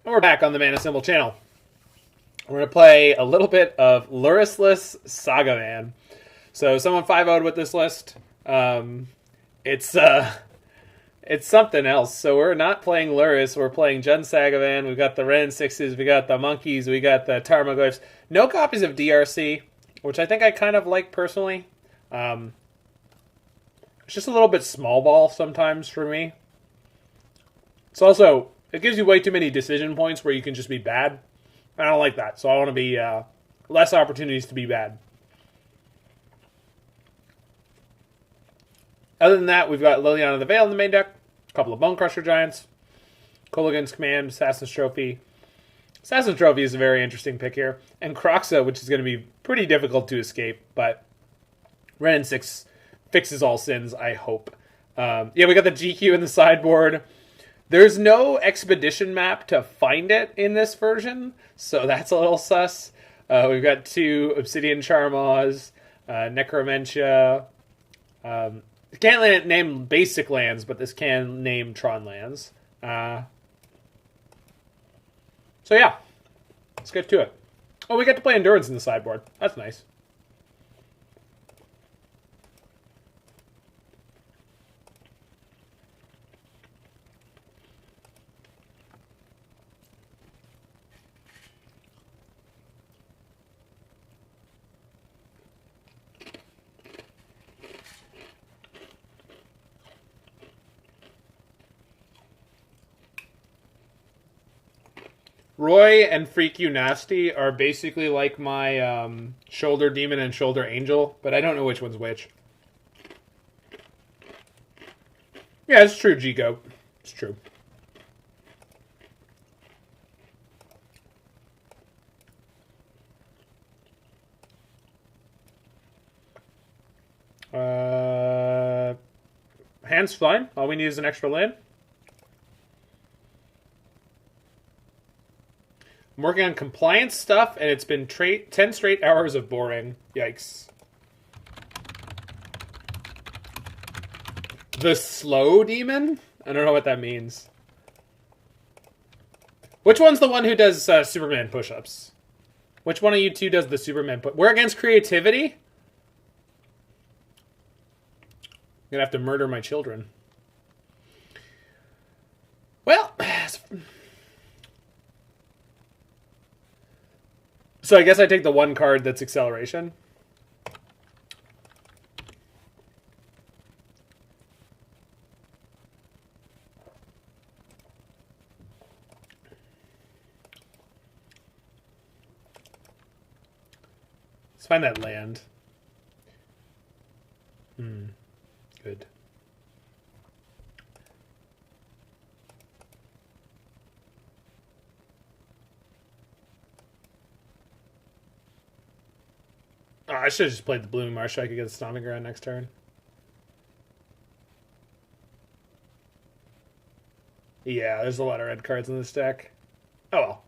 And we're back on the Mana Symbol channel. We're going to play a little bit of Lurrlessless Sagavan. So someone 5-0'd with this list. It's something else. So we're not playing Lurrus. We're playing Jund Sagavan. We've got the Wrenn and Sixes. We got the Monkeys. We got the Tarmogoyfs. No copies of DRC, which I think I kind of like personally. It's just a little bit small ball sometimes for me. It's also, it gives you way too many decision points where you can just be bad. I don't like that, so I want to be less opportunities to be bad. Other than that, we've got Liliana the Veil in the main deck, a couple of Bonecrusher Giants, Kolaghan's Command, Assassin's Trophy. Assassin's Trophy is a very interesting pick here, and Kroxa, which is going to be pretty difficult to escape, but Wrenn and Six fixes all sins, I hope. Yeah, we got the GQ in the sideboard. There's no expedition map to find it in this version, so that's a little sus. We've got 2 Obsidian Charmaws, Necromentia. Can't name basic lands, but this can name Tron lands. So yeah, let's get to it. Oh, we get to play Endurance in the sideboard. That's nice. Roy and Freak You Nasty are basically like my Shoulder Demon and Shoulder Angel, but I don't know which one's which. Yeah, it's true, G-Goat. It's true. Hand's fine. All we need is an extra land. I'm working on compliance stuff, and it's been 10 straight hours of boring. Yikes. The slow demon? I don't know what that means. Which one's the one who does Superman push-ups? Which one of you two does the Superman push-ups? We're against creativity? I'm gonna have to murder my children. Well... So I guess I take the one card that's acceleration. Let's find that land. Good. Oh, I should have just played the Blooming Marsh so I could get the Stomping Ground next turn. Yeah, there's a lot of red cards in this deck. Oh well.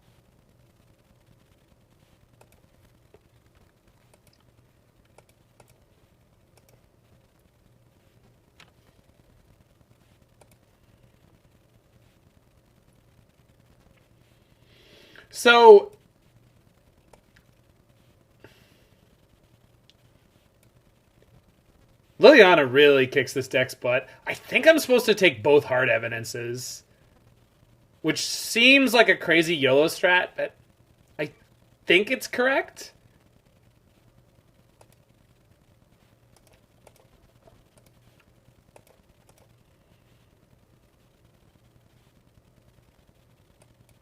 So... Liliana really kicks this deck's butt. I think I'm supposed to take both hard evidences, which seems like a crazy YOLO strat, but I think it's correct.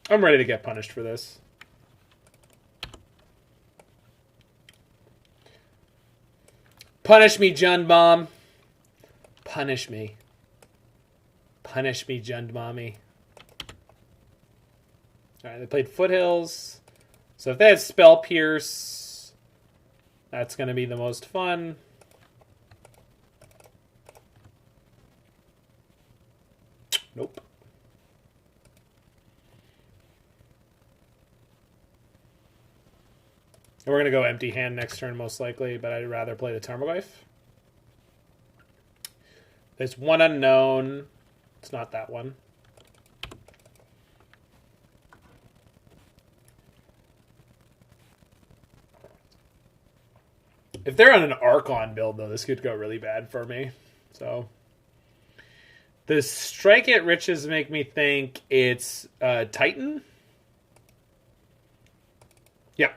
I'm ready to get punished for this. Punish me, Jund Mom. Punish me. Punish me, Jund Mommy. Alright, they played Foothills. So if they had Spell Pierce, that's going to be the most fun. Nope. And we're going to go empty hand next turn, most likely, but I'd rather play the Tarmogoyf. There's one unknown. It's not that one. If they're on an Archon build, though, this could go really bad for me. So the Strike at Riches make me think it's Titan. Yeah.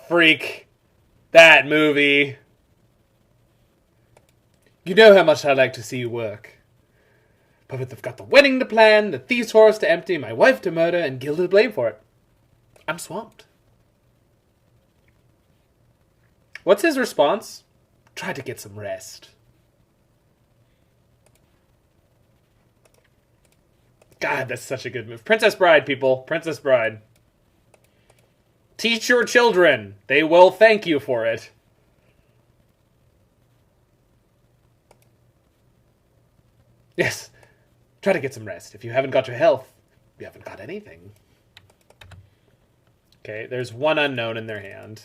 Freak. That movie. You know how much I like to see you work. But they've got the wedding to plan, the thief's horse to empty, my wife to murder, and Gil to blame for it. I'm swamped. What's his response? Try to get some rest. God, that's such a good move. Princess Bride, people. Princess Bride. Teach your children. They will thank you for it. Yes. Try to get some rest. If you haven't got your health, you haven't got anything. Okay, there's one unknown in their hand.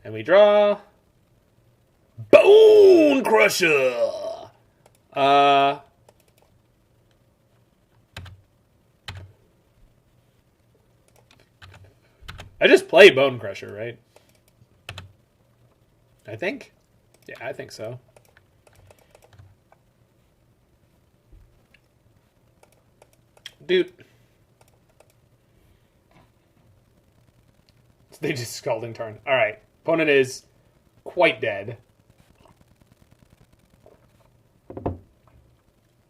And we draw... Bonecrusher! I just play Bonecrusher, right? I think? Yeah, I think so. Dude. They just Scalding Tarn. Alright. Opponent is quite dead.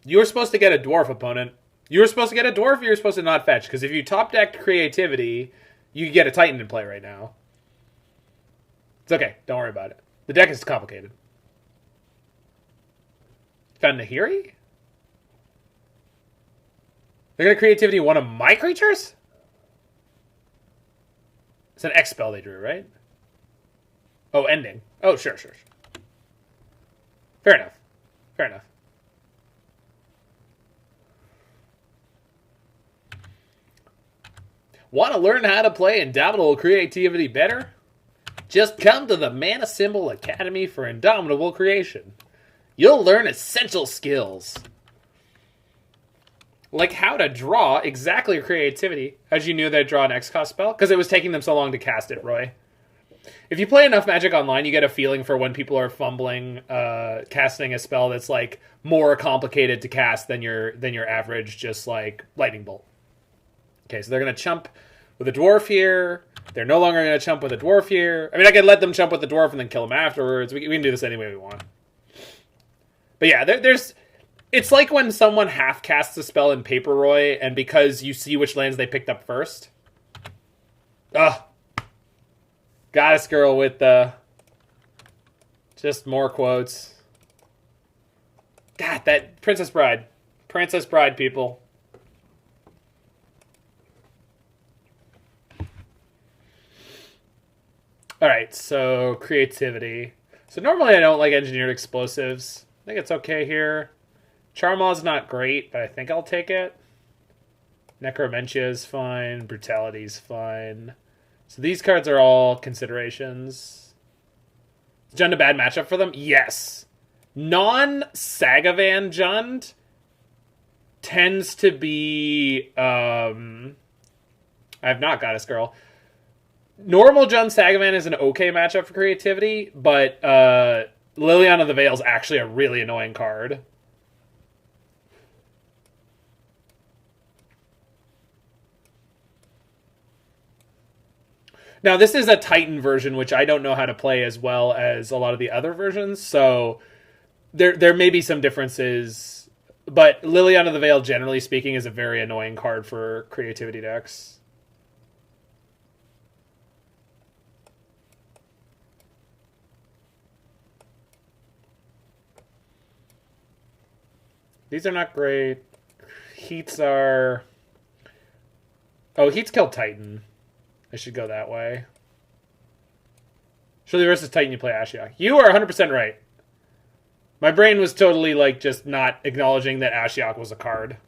You were supposed to get a dwarf, opponent. You were supposed to get a dwarf, or you were supposed to not fetch. Because if you top-decked creativity, you could get a Titan in play right now. It's okay. Don't worry about it. The deck is complicated. Found Nahiri? They're going to creativity one of my creatures? It's an X spell they drew, right? Oh, ending. Oh, sure. Fair enough. Want to learn how to play Indomitable Creativity better? Just come to the Mana Symbol Academy for Indomitable Creation. You'll learn essential skills. Like how to draw exactly creativity. As you knew they'd draw an X-cost spell? Because it was taking them so long to cast it, Roy. If you play enough Magic Online, you get a feeling for when people are fumbling casting a spell that's like more complicated to cast than your average just like Lightning Bolt. Okay, so they're going to chump with a dwarf here. They're no longer going to chump with a dwarf here. I mean, I could let them chump with the dwarf and then kill them afterwards. We can do this any way we want. But yeah, there's... It's like when someone half casts a spell in Paper Roy, and because you see which lands they picked up first. Ugh. Goddess Girl with the... Just more quotes. God, that... Princess Bride. Princess Bride, people. Alright, so creativity. So normally I don't like engineered explosives. I think it's okay here. Charmaw's not great, but I think I'll take it. Necromentia is fine. Brutality is fine. So these cards are all considerations. Is Jund a bad matchup for them? Yes. Non-Sagavan Jund tends to be... I have not Goddess Girl. Normal Jund Sagavan is an okay matchup for creativity, but Liliana the Veil is actually a really annoying card. Now, this is a Titan version, which I don't know how to play as well as a lot of the other versions, so there may be some differences, but Liliana the Veil, generally speaking, is a very annoying card for creativity decks. These are not great. Heats are... Oh, Heats killed Titan. I should go that way. Surely versus Titan, you play Ashiok. You are 100% right. My brain was totally, like, just not acknowledging that Ashiok was a card.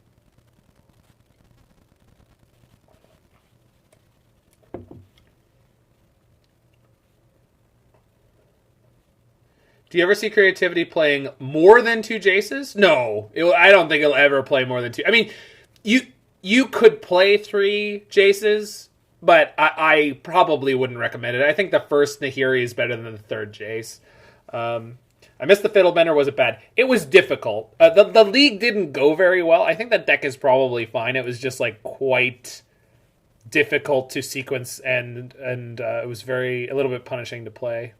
Do you ever see creativity playing more than 2 Jaces? No. I don't think it'll ever play more than 2. I mean, you could play 3 Jaces, but I probably wouldn't recommend it. I think the first Nahiri is better than the third Jace. I missed the Fiddlebender. Was it bad? It was difficult. The league didn't go very well. I think the deck is probably fine. It was just like quite difficult to sequence, and it was a little bit punishing to play.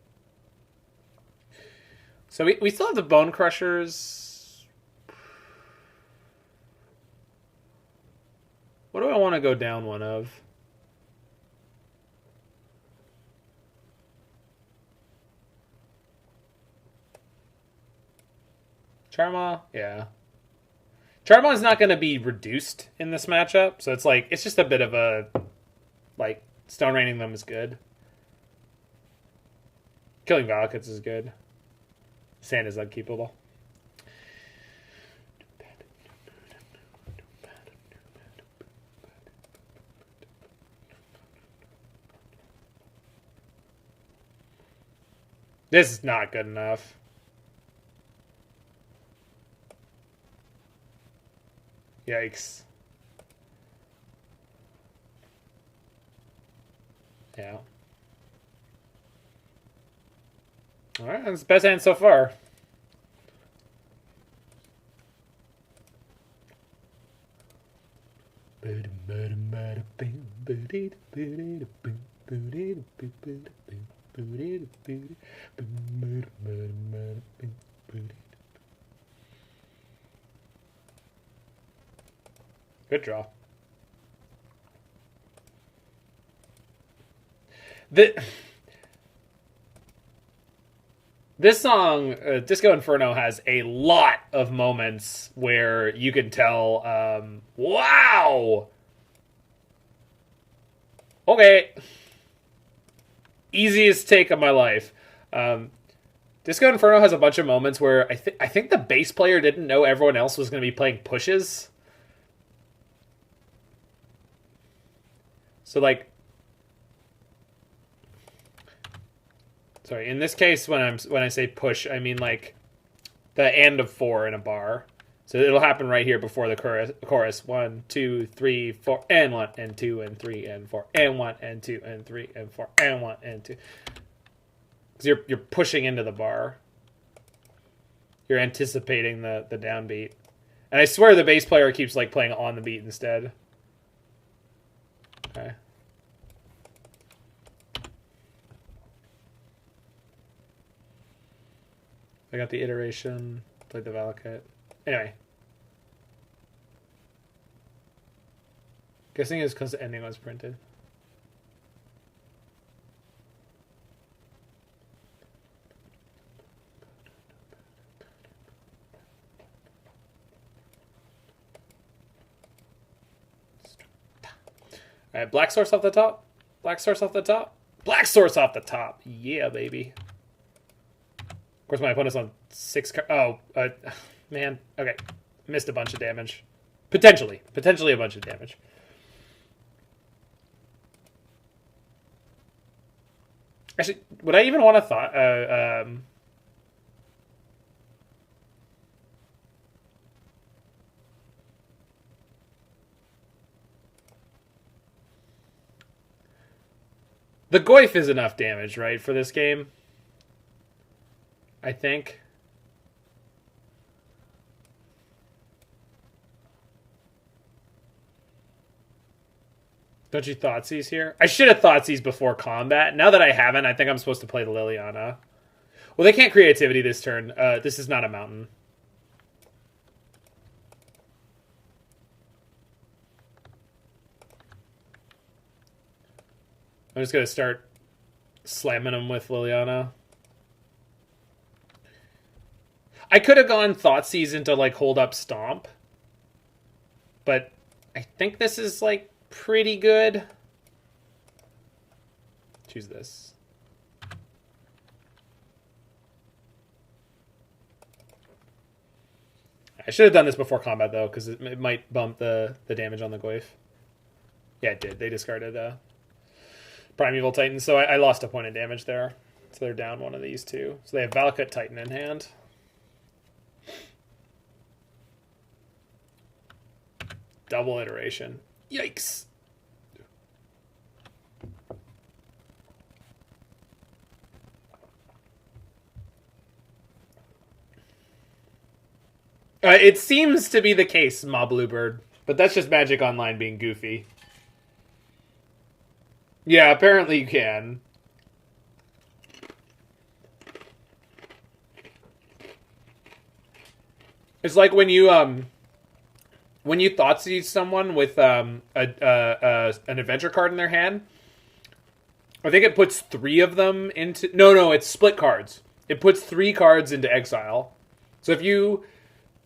So we still have the Bonecrushers. What do I want to go down one of? Charmaw? Yeah. Charmaw is not going to be reduced in this matchup, so it's just a bit of a, Stone Raining them is good. Killing Valakut's is good. Sand is unkeepable. This is not good enough. Yikes. Yeah. Alright, that's the best hand so far. Good draw. This song, Disco Inferno, has a lot of moments where you can tell, wow! Okay. Easiest take of my life. Disco Inferno has a bunch of moments where I think the bass player didn't know everyone else was going to be playing pushes. So, sorry, in this case, when I say push, I mean the end of 4 in a bar. So it'll happen right here before the chorus. 1, 2, 3, 4, and 1, and 2, and 3, and 4, and 1, and 2, and 3, and 4, and 1, and 2. Because you're pushing into the bar. You're anticipating the downbeat. And I swear the bass player keeps playing on the beat instead. Okay. I got the iteration, played the Valakut. Anyway. Guessing it's because the ending was printed. Alright, Black Source off the top. Black Source off the top. Black Source off the top. Yeah, baby. Of course, my opponent's on 6 cards. Oh, man. Okay. Missed a bunch of damage. Potentially a bunch of damage. Actually, would I even want to thought... The Goyf is enough damage, right, for this game? I think. Don't you Thoughtseize here? I should have Thoughtseize before combat. Now that I haven't, I think I'm supposed to play the Liliana. Well, they can't creativity this turn. This is not a mountain. I'm just going to start slamming them with Liliana. I could have gone Thoughtseize into hold up Stomp. But I think this is pretty good. Choose this. I should have done this before combat though, because it might bump the damage on the Goyf. Yeah, it did. They discarded Primeval Titan, so I lost a point of damage there. So they're down one of these two. So they have Valakut Titan in hand. Double iteration. Yikes. It seems to be the case, Ma Bluebird. But that's just Magic Online being goofy. Yeah, apparently you can. It's like when you Thoughtseize someone with an adventure card in their hand. I think it puts 3 of them into... No, it's split cards. It puts 3 cards into exile. So if you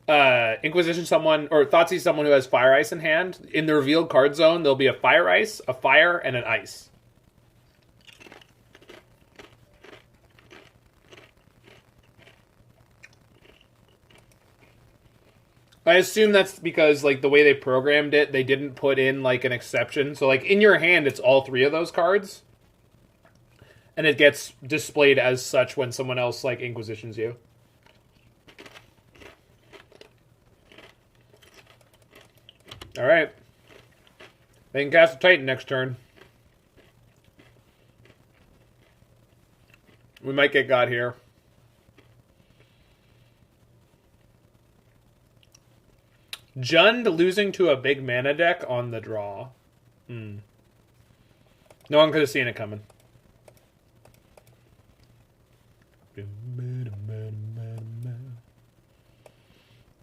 Inquisition someone, or Thoughtseize someone who has Fire Ice in hand, in the revealed card zone, there'll be a Fire Ice, a Fire, and an Ice. I assume that's because, like, the way they programmed it, they didn't put in, like, an exception. So, like, in your hand, it's all 3 of those cards. And it gets displayed as such when someone else, like, Inquisitions you. Alright. They can cast a Titan next turn. We might get God here. Jund losing to a big mana deck on the draw. No one could have seen it coming.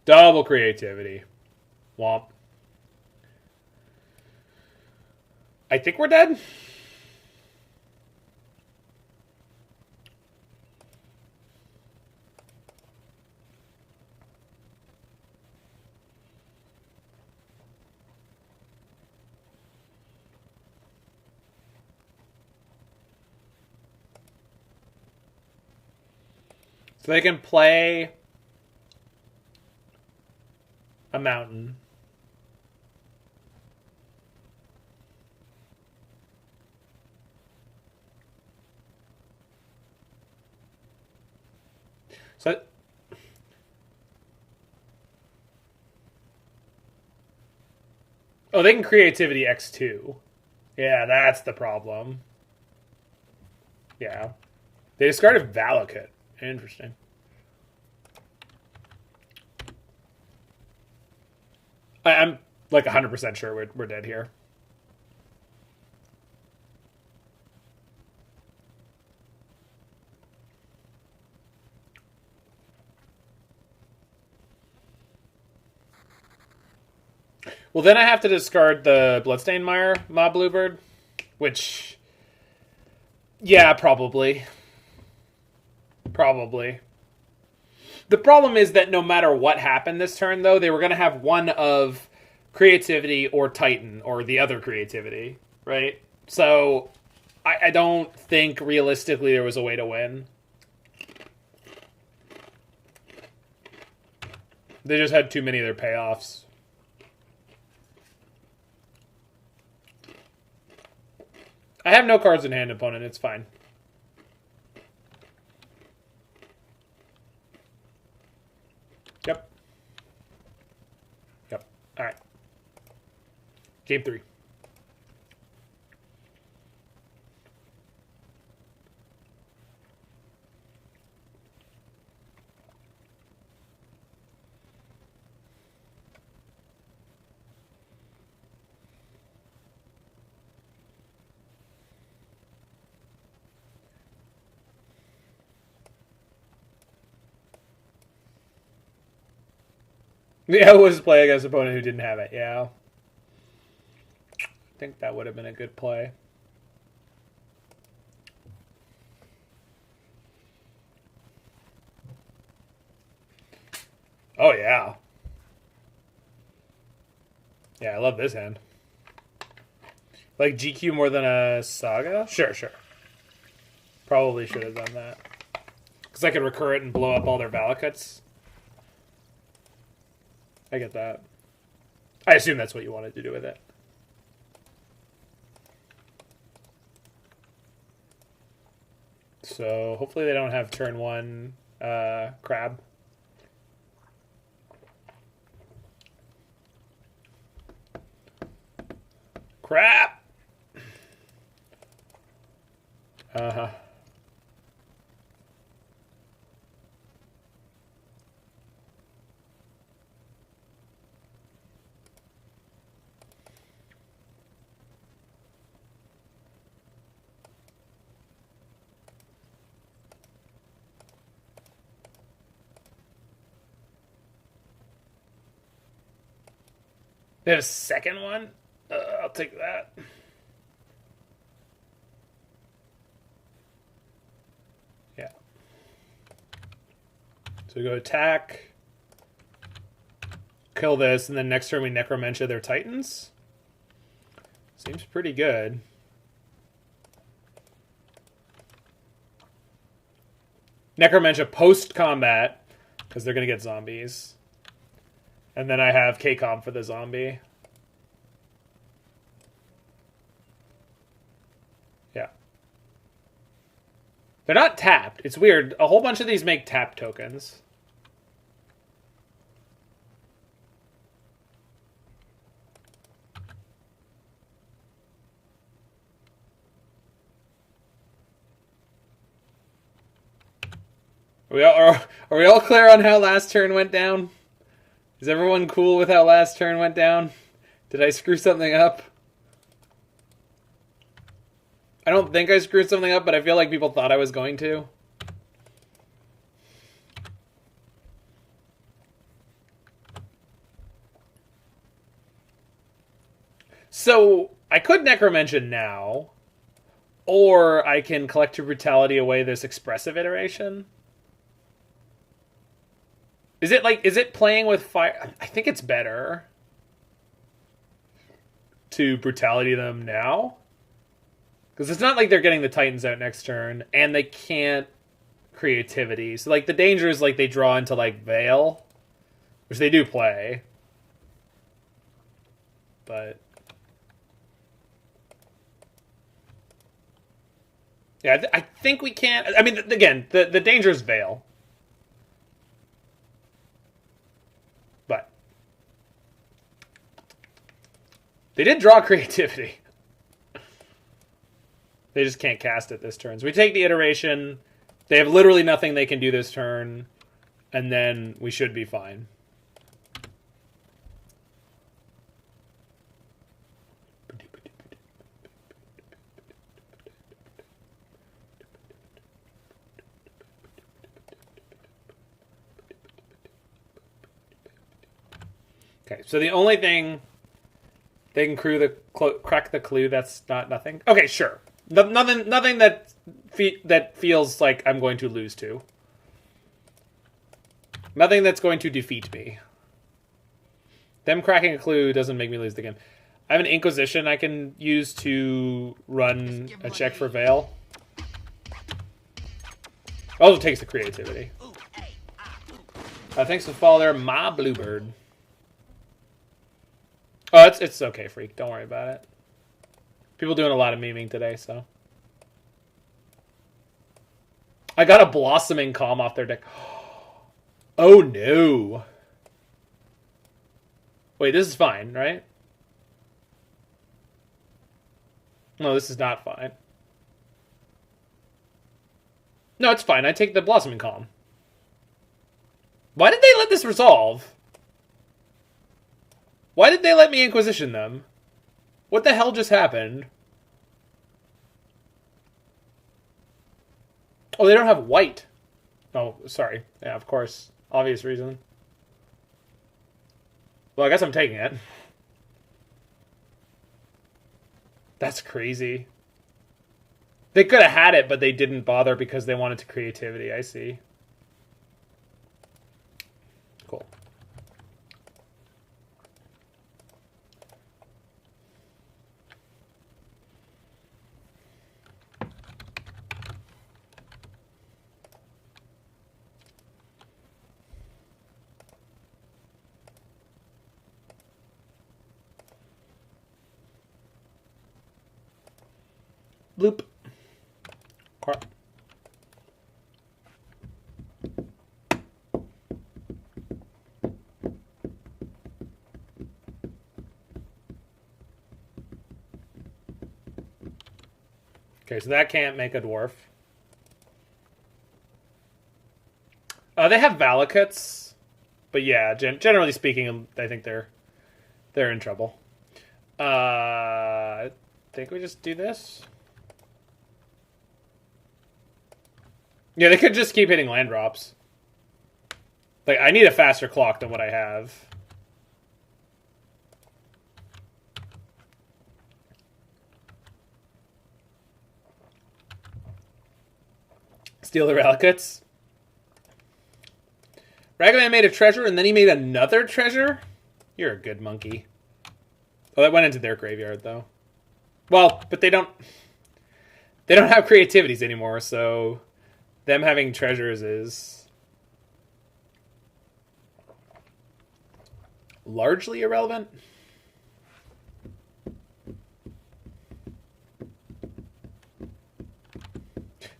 Double creativity. Womp. I think we're dead. So they can play a mountain. So they can creativity X2. Yeah, that's the problem. Yeah. They discarded Valakut. Interesting. I'm like 100% sure we're dead here. Well, then I have to discard the Bloodstained Mire, Ma Bluebird, which, yeah, probably. Probably. The problem is that no matter what happened this turn, though, they were going to have one of creativity or Titan or the other creativity, right? So I don't think realistically there was a way to win. They just had too many of their payoffs. I have no cards in hand, opponent. It's fine. Yep. All right. Game 3. Yeah, it was play against an opponent who didn't have it, yeah. I think that would have been a good play. Oh, yeah. Yeah, I love this hand. Like GQ more than a Saga? Sure. Probably should have done that. Because I could recur it and blow up all their Valakuts. I get that. I assume that's what you wanted to do with it. So hopefully they don't have turn 1 crab. Crap! Uh-huh. They have a second one? I'll take that. Yeah. So we go attack. Kill this, and then next turn we Necromentia their Titans. Seems pretty good. Necromentia post-combat, because they're going to get zombies. And then I have K-Com for the zombie. Yeah. They're not tapped. It's weird. A whole bunch of these make tap tokens. Are we all clear on how last turn went down? Is everyone cool with how last turn went down? Did I screw something up? I don't think I screwed something up, but I feel like people thought I was going to. So, I could Necromention now, or I can Collective Brutality away this expressive iteration. Is it playing with fire? I think it's better to Brutality them now. Because it's not like they're getting the Titans out next turn, and they can't Creativity. So, like, the danger is, like, they draw into, like, Veil, which they do play. But yeah, I think we can. I mean, again, the danger is Veil. But they did draw Creativity. They just can't cast it this turn. So we take the iteration. They have literally nothing they can do this turn. And then we should be fine. Okay, so the only thing they can crack the clue, that's not nothing. Okay, sure. Nothing that feels like I'm going to lose to. Nothing that's going to defeat me. Them cracking a clue doesn't make me lose the game. I have an Inquisition I can use to run a check for Veil. Also takes the Creativity. Thanks for the follow there, my Bluebird. Oh, it's okay, Freak. Don't worry about it. People doing a lot of memeing today, so. I got a Blossoming Calm off their deck. Oh, no. Wait, this is fine, right? No, this is not fine. No, it's fine. I take the Blossoming Calm. Why did they let this resolve? Why did they let me Inquisition them? What the hell just happened? Oh, they don't have white. Oh, sorry. Yeah, of course. Obvious reason. Well, I guess I'm taking it. That's crazy. They could have had it, but they didn't bother because they wanted to Creativity. I see. Cool. Bloop. Crap. Okay, so that can't make a dwarf. They have Valakuts, but yeah, generally speaking, I think they're in trouble. I think we just do this. Yeah, they could just keep hitting land drops. Like, I need a faster clock than what I have. Steal the relics. Ragavan made a treasure and then he made another treasure? You're a good monkey. Oh, that went into their graveyard though. Well, but they don't have creativities anymore, so them having treasures is largely irrelevant.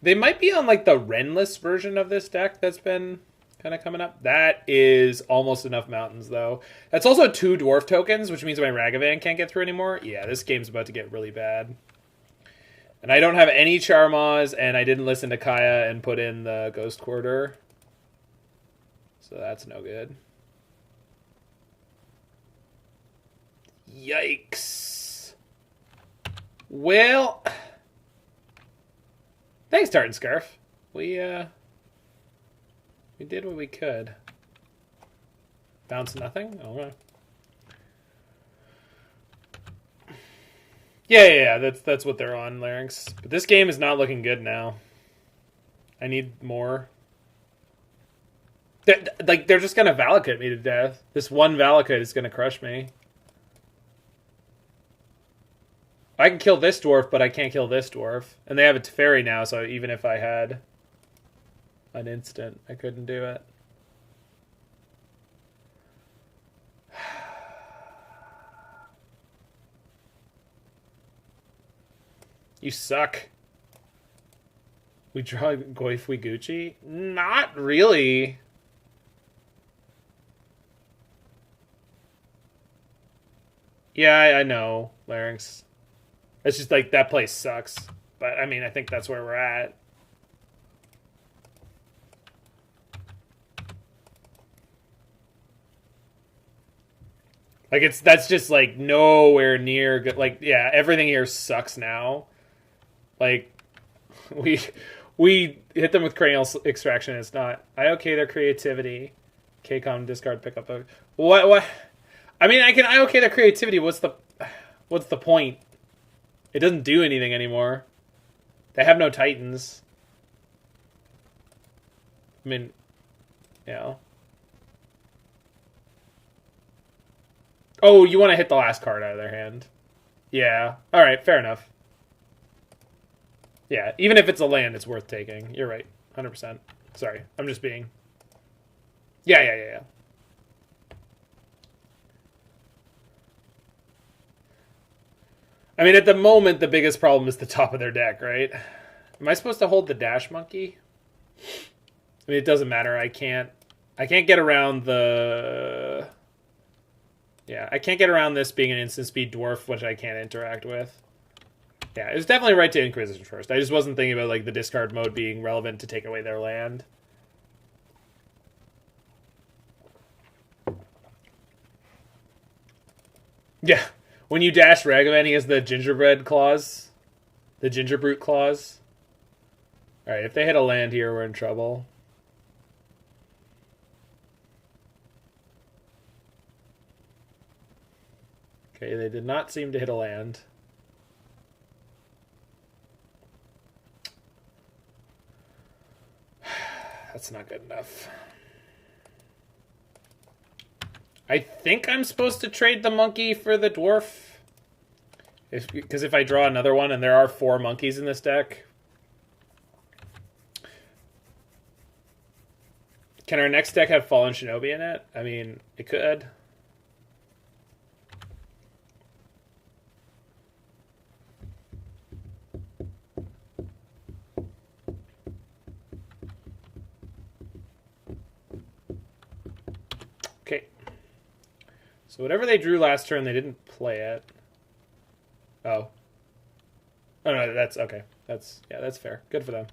They might be on like the Wrenn-less version of this deck that's been kind of coming up. That is almost enough mountains though. That's also 2 dwarf tokens, which means my Ragavan can't get through anymore. Yeah, this game's about to get really bad. And I don't have any Charmaws, and I didn't listen to Kaya and put in the Ghost Quarter. So that's no good. Yikes. Well, thanks, Tartan Scarf. We did what we could. Bounce nothing? Oh, okay. Yeah. That's what they're on, Larynx. But this game is not looking good now. I need more. They're just gonna Valakut me to death. This one Valakut is gonna crush me. I can kill this dwarf, but I can't kill this dwarf. And they have a Teferi now, so even if I had an instant, I couldn't do it. You suck. We draw Goyf Gucci? Not really. Yeah, I know, Larynx. It's just like, that place sucks. But, I mean, I think that's where we're at. Like, that's just, like, nowhere near good. Like, yeah, everything here sucks now. Like, we hit them with cranial extraction. It's not. I okay their creativity. KCOM discard pickup. What? I mean, I can I okay their creativity. What's the point? It doesn't do anything anymore. They have no Titans. I mean, you know. Oh, you want to hit the last card out of their hand. Yeah. Alright, fair enough. Yeah, even if it's a land, it's worth taking. You're right. 100%. Sorry, I'm just being... Yeah. I mean, at the moment, the biggest problem is the top of their deck, right? Am I supposed to hold the Dash Monkey? I mean, it doesn't matter. I can't get around the... Yeah, I can't get around this being an instant speed dwarf, which I can't interact with. Yeah, it was definitely right to Inquisition first. I just wasn't thinking about like the discard mode being relevant to take away their land. Yeah, when you dash Ragavan, he has the gingerbread clause. The gingerbrute clause. Alright, if they hit a land here, we're in trouble. Okay, they did not seem to hit a land. That's not good enough. I think I'm supposed to trade the monkey for the dwarf. Because if I draw another one, and there are 4 monkeys in this deck. Can our next deck have Fallen Shinobi in it? I mean, it could. Okay. So whatever they drew last turn, they didn't play it. Oh. Oh no, that's okay. That's fair. Good for them.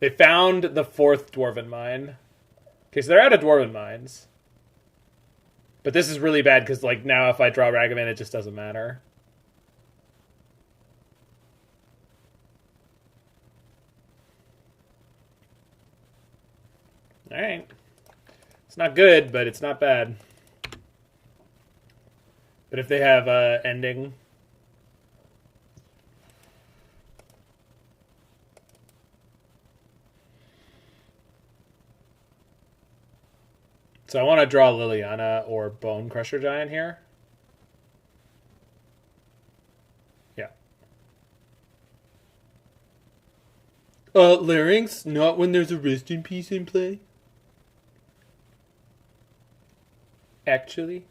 They found the 4th Dwarven Mine. Okay, so they're out of Dwarven Mines. But this is really bad because like now if I draw Ragavan, it just doesn't matter. Alright. It's not good, but it's not bad. But if they have ending... So I want to draw Liliana or Bonecrusher Giant here. Yeah. Larynx, not when there's a rest in peace in play. Actually.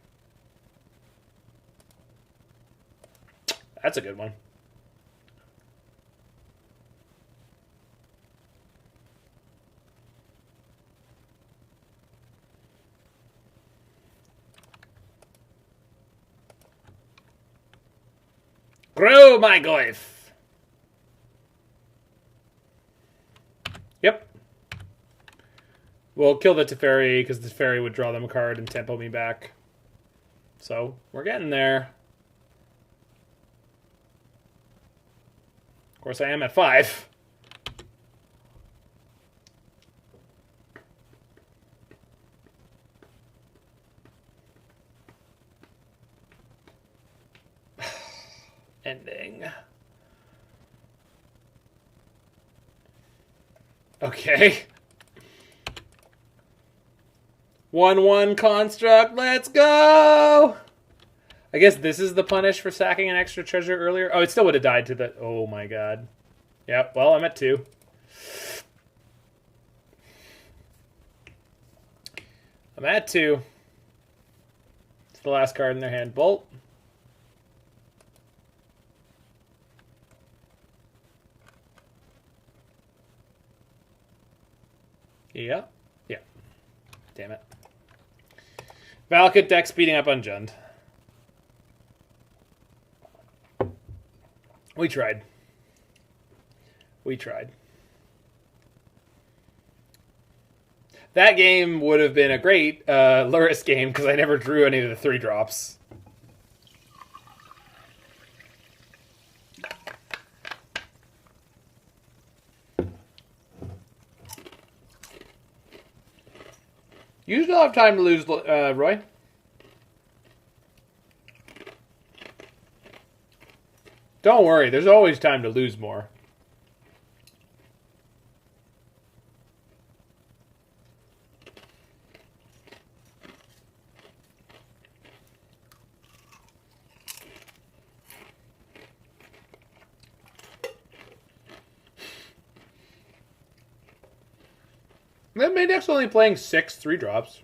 That's a good one. Grow my Goyf. Yep. We'll kill the Teferi because the Teferi would draw them a card and tempo me back. So we're getting there. Of course, I am at 5. Ending. Okay. 1/1 construct. Let's go. I guess this is the punish for sacking an extra treasure earlier. Oh, it still would have died to the... Oh my god. Yep, well, I'm at 2. I'm at 2. It's the last card in their hand. Bolt. Yeah. Yeah. Damn it. Valakut deck speeding up on Jund. We tried. We tried. That game would have been a great Lurrus game because I never drew any of the 3-drops. You still have time to lose, Roy. Don't worry, there's always time to lose more. That Maydeck's only playing 6 3-drops.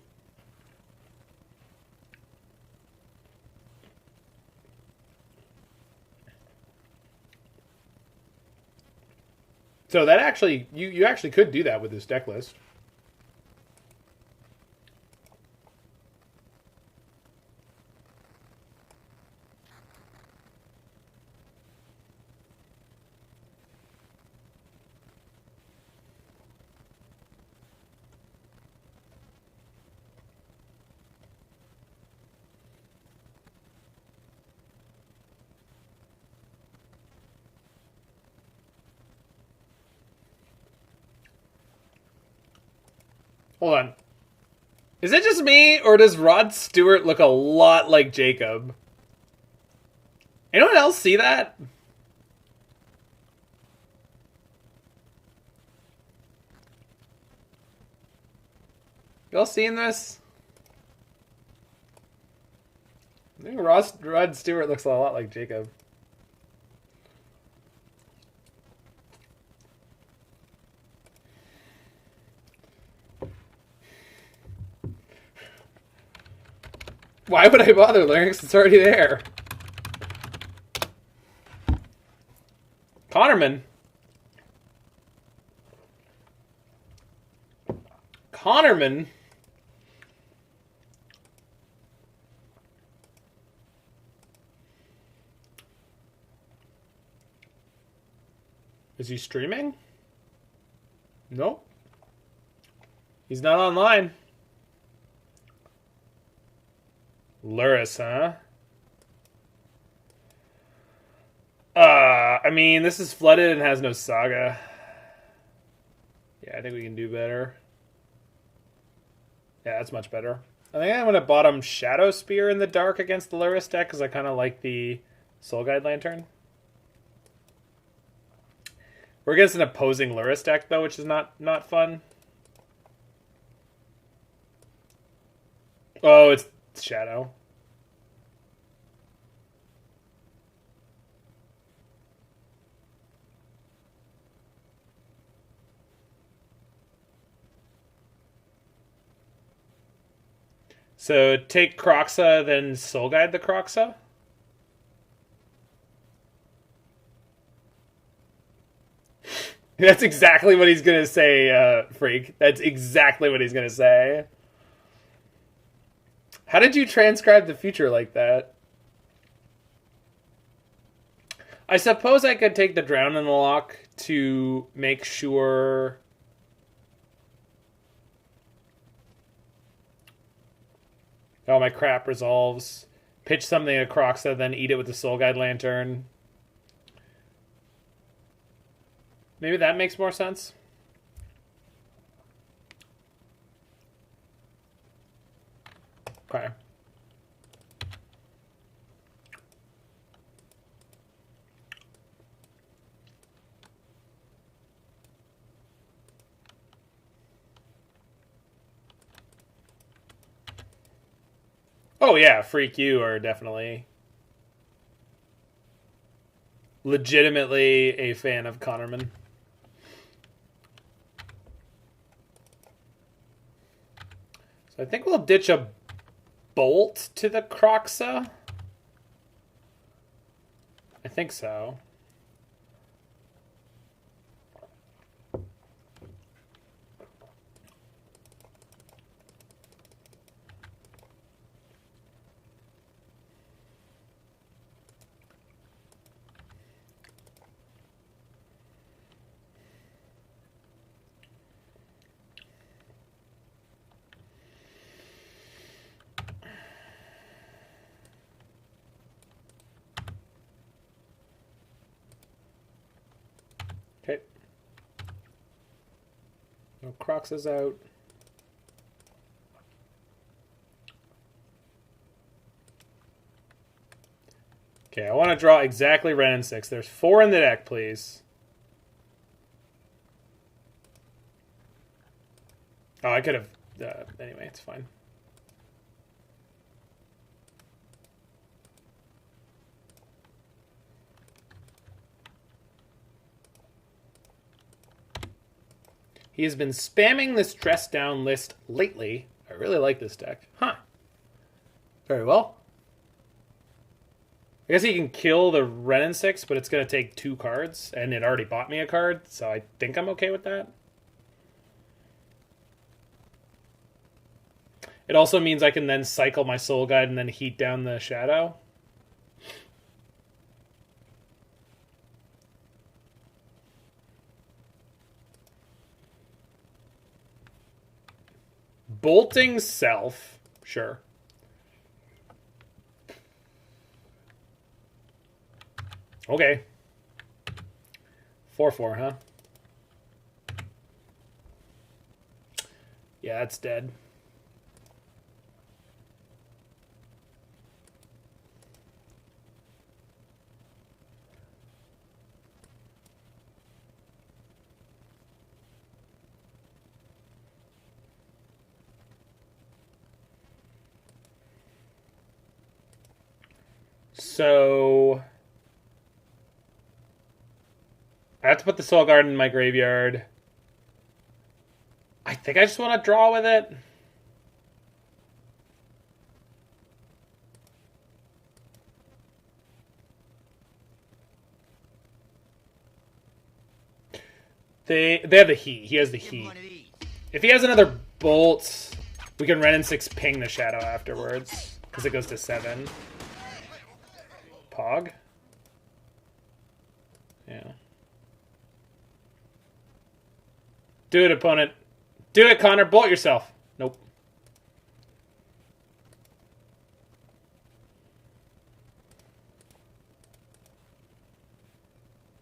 So that actually, you actually could do that with this deck list. Hold on. Is it just me, or does Rod Stewart look a lot like Jacob? Anyone else see that? Y'all seen this? I think Rod Stewart looks a lot like Jacob. Why would I bother, Larynx? It's already there. Connorman. Connorman? Is he streaming? Nope. He's not online. Lurrus, huh? I mean, this is flooded and has no Saga. Yeah, I think we can do better. Yeah, that's much better. I think I'm going to bottom Shadowspear in the dark against the Lurrus deck because I kind of like the Soul Guide Lantern. We're against an opposing Lurrus deck, though, which is not fun. Oh, it's Shadow. So take Kroxa, then Soul Guide the Kroxa? That's exactly what he's going to say, Freak. That's exactly what he's going to say. How did you transcribe the future like that? I suppose I could take the Drown in the Lock to make sure... Oh, my crap resolves. Pitch something to Kroxa, then eat it with the Soul Guide Lantern. Maybe that makes more sense. Okay. Oh yeah, Freak, you are definitely legitimately a fan of Connorman. So I think we'll ditch a Bolt to the Kroxa. I think so. Okay. No Kroxa's out. Okay, I want to draw exactly Wrenn and Six. There's 4 in the deck, please. Oh, I could have... anyway, it's fine. He has been spamming this dress down list lately. I really like this deck. Huh. Very well. I guess he can kill the Wrenn and Six, but it's going to take 2 cards, and it already bought me a card, so I think I'm okay with that. It also means I can then cycle my Soul Guide and then heat down the Shadow. Bolting Self. Sure. Okay. 4/4, huh? Yeah, that's dead. So I have to put the Soul Guard in my graveyard. I think I just want to draw with it. They have the heat. He has the heat. If he has another bolt, we can Wrenn and Six ping the Shadow afterwards because it goes to 7. Pog. Yeah. Do it, opponent. Do it, Connor. Bolt yourself. Nope.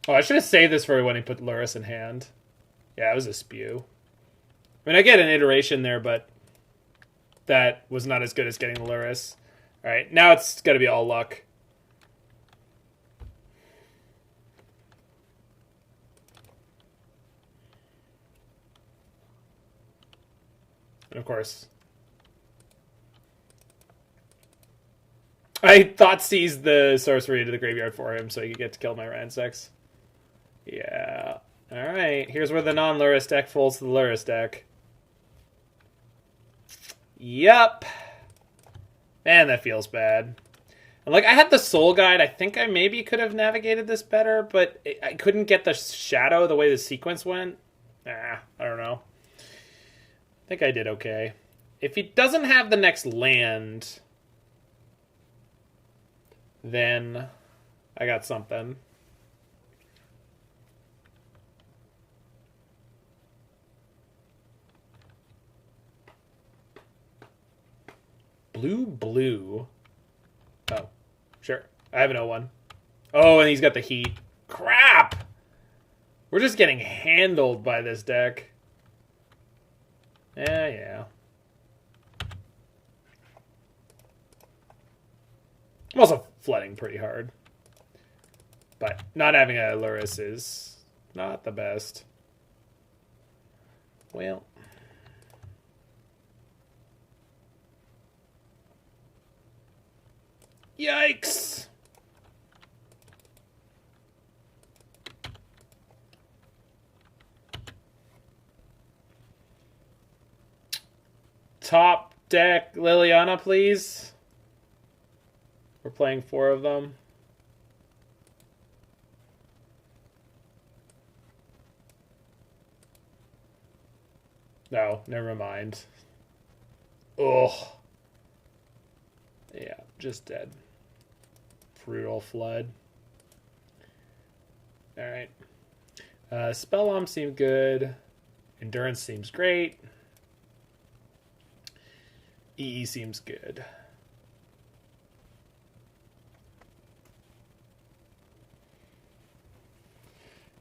Oh, I should have saved this for when he put Lurrus in hand. Yeah, it was a spew. I mean, I get an iteration there, but that was not as good as getting Lurrus. All right, now it's got to be all luck. And of course, I Thoughtseize the sorcery to the graveyard for him so he could get to kill my Wrenn and Six. Yeah. Alright, here's where the non-Lurrus deck folds to the Lurrus deck. Yup. Man, that feels bad. And like, I had the Soul Guide. I think I maybe could have navigated this better, but I couldn't get the shadow the way the sequence went. I don't know. I think I did okay. If he doesn't have the next land, then I got something. Blue. Oh, sure. I have an 0-1. Oh, and he's got the heat. Crap! We're just getting handled by this deck. Yeah. I'm also flooding pretty hard. But not having a Lurrus is not the best. Well. Yikes! Top deck Liliana, please. We're playing 4 of them. No, never mind. Ugh. Yeah, just dead. Brutal flood. Alright. Spellbomb seemed good. Endurance seems great. EE seems good.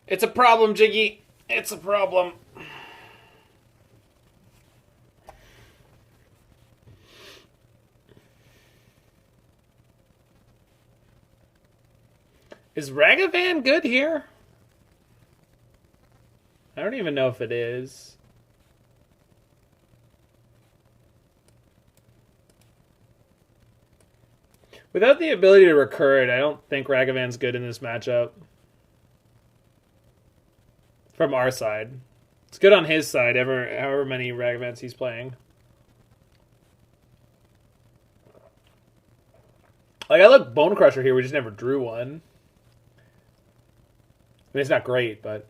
It's a problem, Jiggy. It's a problem. Is Ragavan good here? I don't even know if it is. Without the ability to recur it, I don't think Ragavan's good in this matchup. From our side. It's good on his side, however many Ragavans he's playing. Like, I look Bonecrusher here, we just never drew one. I mean, it's not great, but...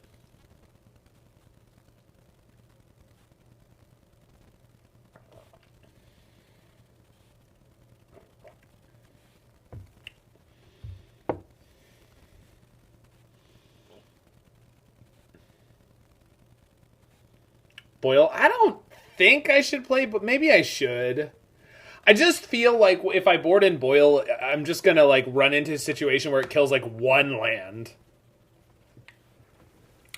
Boyle, I don't think I should play, but maybe I should. I just feel like if I board in Boyle, I'm just gonna like run into a situation where it kills like 1 land.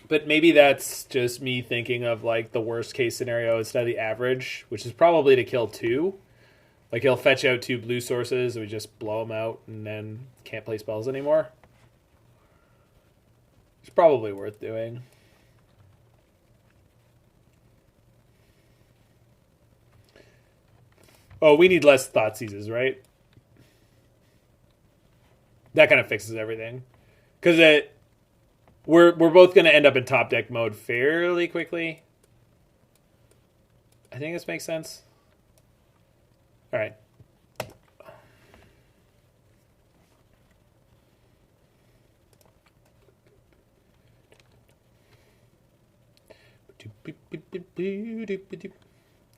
But maybe that's just me thinking of like the worst case scenario instead of the average, which is probably to kill 2. Like he'll fetch out 2 blue sources, and we just blow them out, and then can't play spells anymore. It's probably worth doing. Oh, we need less Thoughtseizes, right? That kind of fixes everything. Because we're both going to end up in top deck mode fairly quickly. I think this makes sense. All right.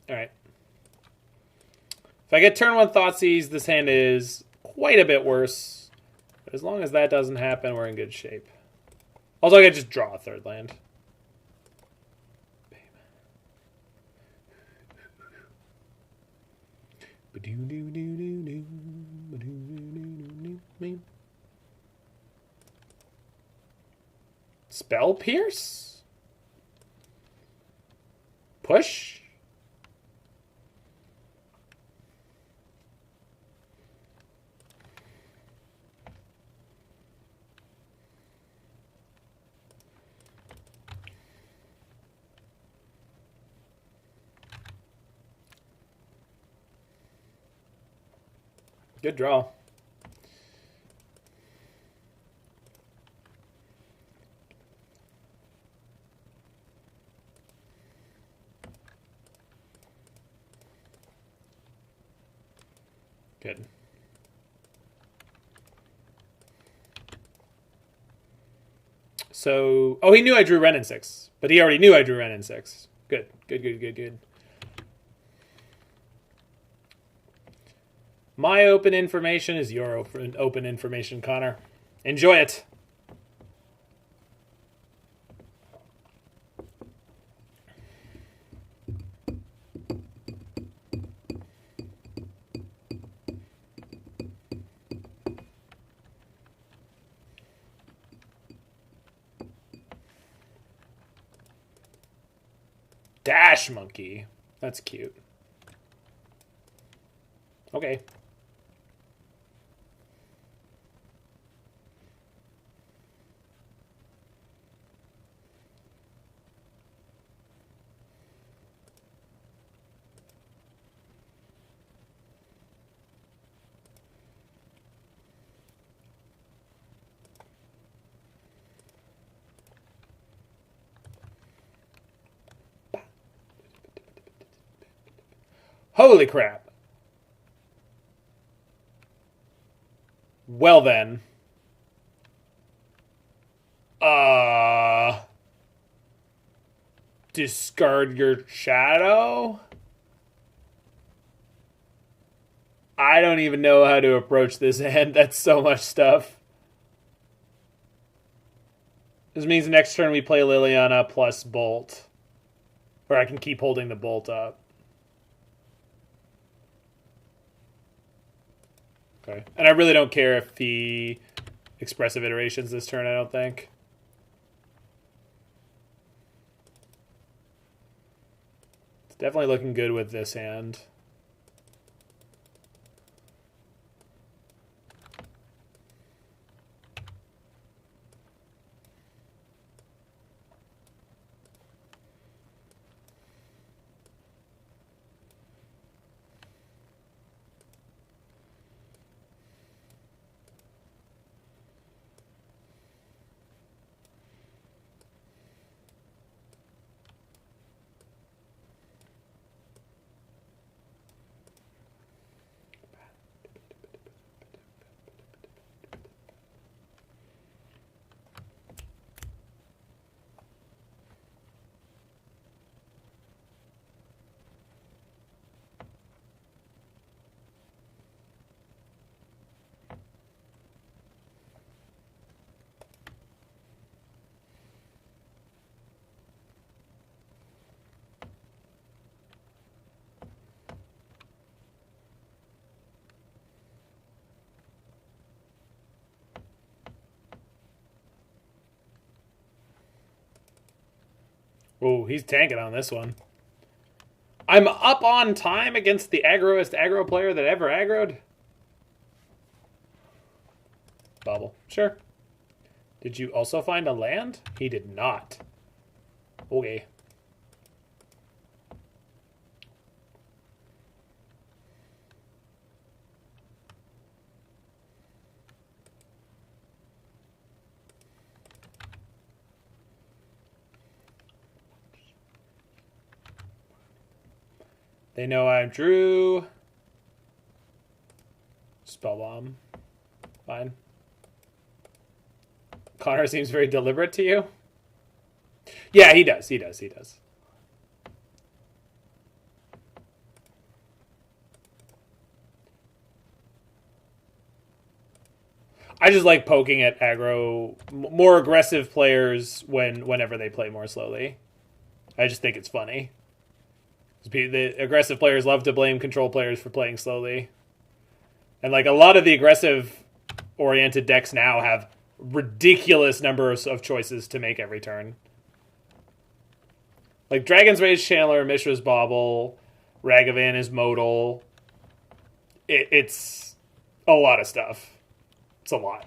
All right. If I get turn 1 Thoughtseize, this hand is quite a bit worse. But as long as that doesn't happen, we're in good shape. Also, I could just draw a 3rd land. Spell Pierce? Push? Good draw. Good. So, oh, he knew I drew Wrenn and Six, but he already knew I drew Wrenn and Six. Good, good, good, good, good. My open information is your open information, Connor. Enjoy it. Dash monkey. That's cute. Okay. Holy crap. Well then. Discard your shadow? I don't even know how to approach this hand. That's so much stuff. This means next turn we play Liliana plus Bolt. Or I can keep holding the Bolt up. Okay. And I really don't care if he expressive iterations this turn, I don't think. It's definitely looking good with this hand. Oh, he's tanking on this one. I'm up on time against the aggroest aggro player that ever aggroed. Bobble. Sure. Did you also find a land? He did not. Okay. They know I drew. Spellbomb. Fine. Connor seems very deliberate to you. Yeah, he does. He does. He does. I just like poking at aggro, more aggressive players whenever they play more slowly. I just think it's funny. The aggressive players love to blame control players for playing slowly. And like a lot of the aggressive oriented decks now have ridiculous numbers of choices to make every turn. Like Dragon's Rage Chandler, Mishra's Bauble, Ragavan is modal. It's a lot of stuff. It's a lot.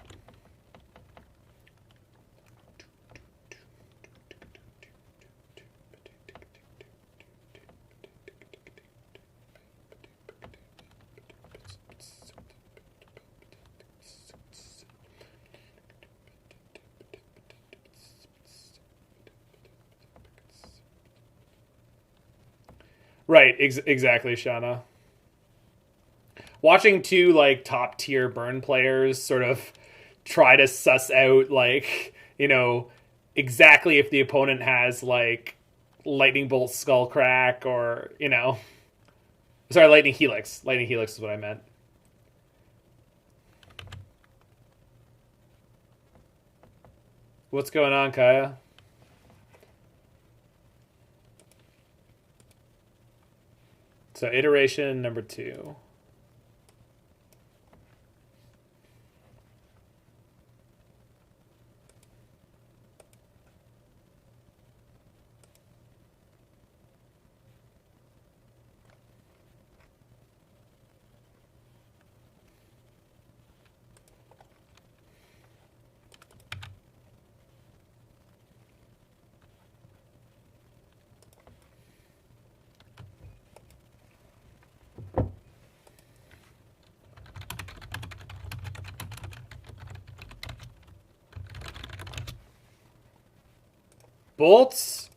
Right, exactly, Shauna. watching two like top tier burn players sort of try to suss out like, you know, exactly if the opponent has like Lightning Bolt Skullcrack or, you know, sorry, Lightning Helix. Lightning Helix is what I meant. What's going on, Kaya? So iteration number 2. Bolts,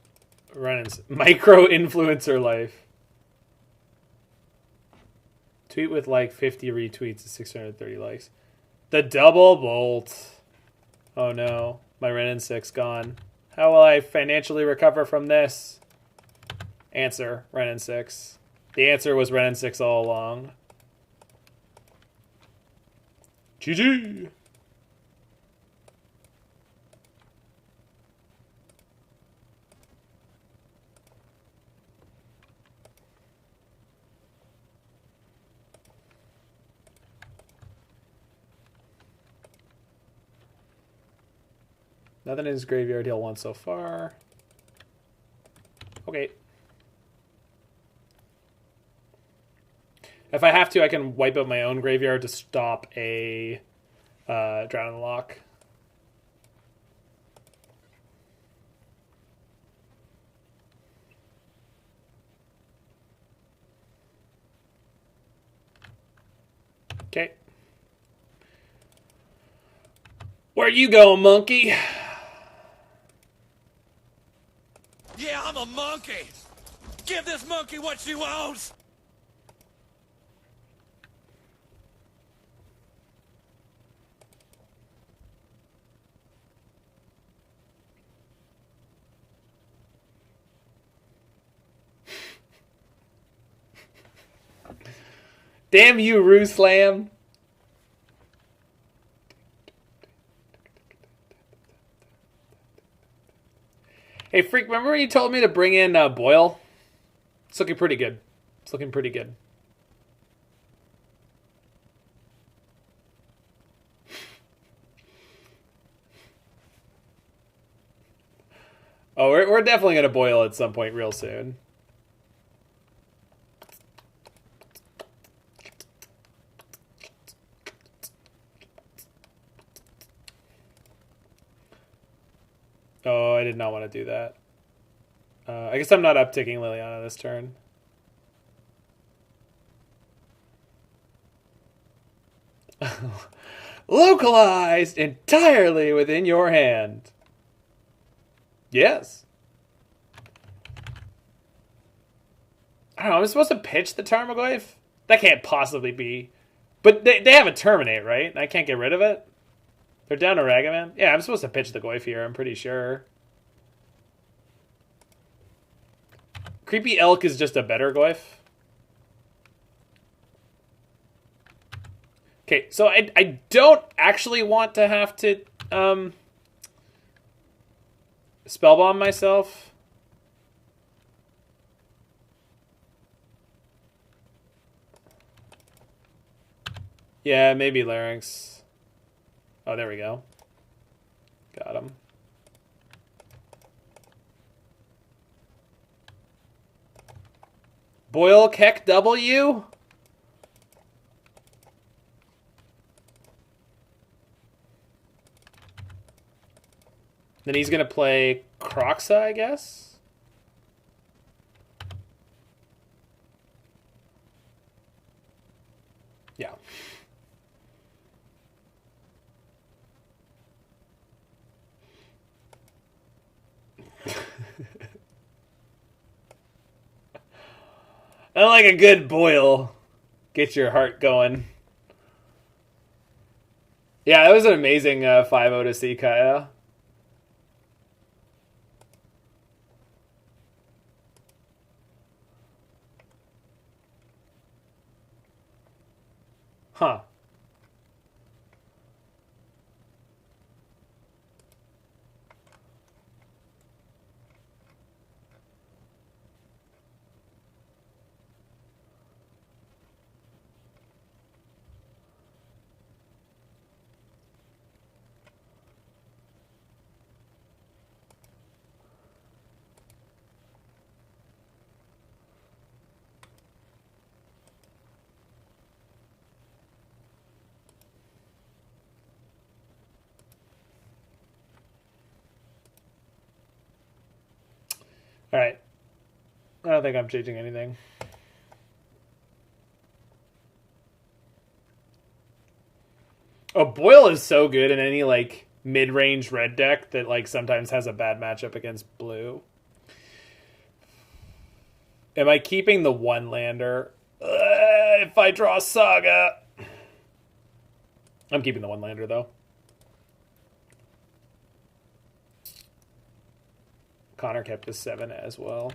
Renn's micro influencer life. Tweet with like 50 retweets and 630 likes. The double bolt. Oh no, my Wrenn and Six gone. How will I financially recover from this? Answer, Wrenn and Six. The answer was Wrenn and Six all along. GG. Nothing in his graveyard he'll want so far. Okay. If I have to, I can wipe out my own graveyard to stop a Drown in the Loch. Okay. Where you going, monkey? Yeah, I'm a monkey. Give this monkey what she wants. Damn you, Ruslam. Hey, Freak, remember when you told me to bring in Boyle? It's looking pretty good. It's looking pretty good. Oh, we're definitely going to Boyle at some point real soon. Oh, I did not want to do that. I guess I'm not upticking Liliana this turn. Localized entirely within your hand. Yes. I don't know, I'm supposed to pitch the Tarmogoyf? That can't possibly be. But they have a Terminate, right? I can't get rid of it? They're down to Ragavan? Yeah, I'm supposed to pitch the Goyf here, I'm pretty sure. Creepy Elk is just a better Goyf. Okay, so I don't actually want to have to Spellbomb myself. Yeah, maybe Larynx. Oh, there we go. Got him. Boyle Keck W? Then he's going to play Kroxa, I guess? Yeah. I like a good Boyle. Get your heart going. Yeah, that was an amazing 5-0 to see, Kaya. Huh. All right. I don't think I'm changing anything. Oh, Boyle is so good in any like mid-range red deck that like sometimes has a bad matchup against blue. Am I keeping the one lander? If I draw Saga, I'm keeping the one lander though. Connor kept his 7 as well.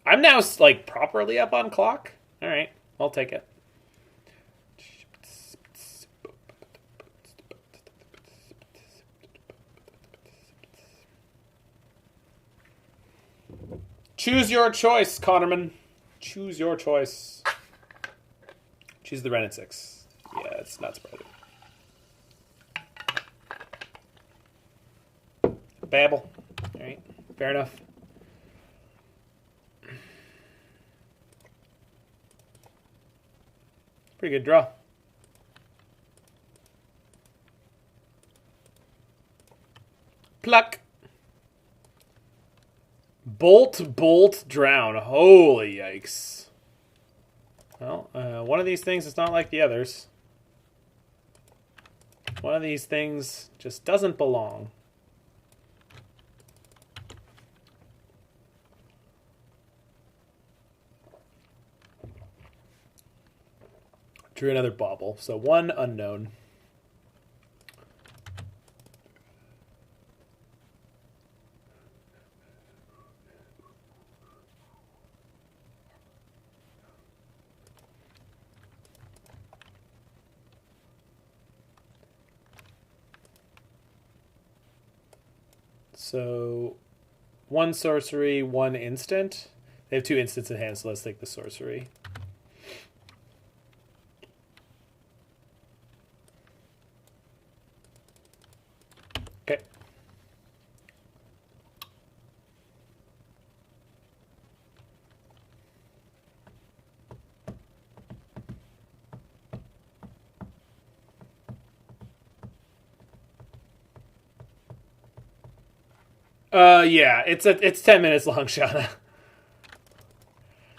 I'm now like properly up on clock. All right, I'll take it. Choose your choice, Connorman. Choose your choice. Choose the Wrenn and Six. Yeah, it's not surprising. Babble. All right, fair enough. Pretty good draw. Pluck. Bolt, drown. Holy yikes. Well, one of these things is not like the others. One of these things just doesn't belong. Drew another bauble. So 1 unknown. So 1 sorcery, 1 instant. They have 2 instants in hand, so let's take the sorcery. Okay. Yeah, it's 10 minutes long, Shauna.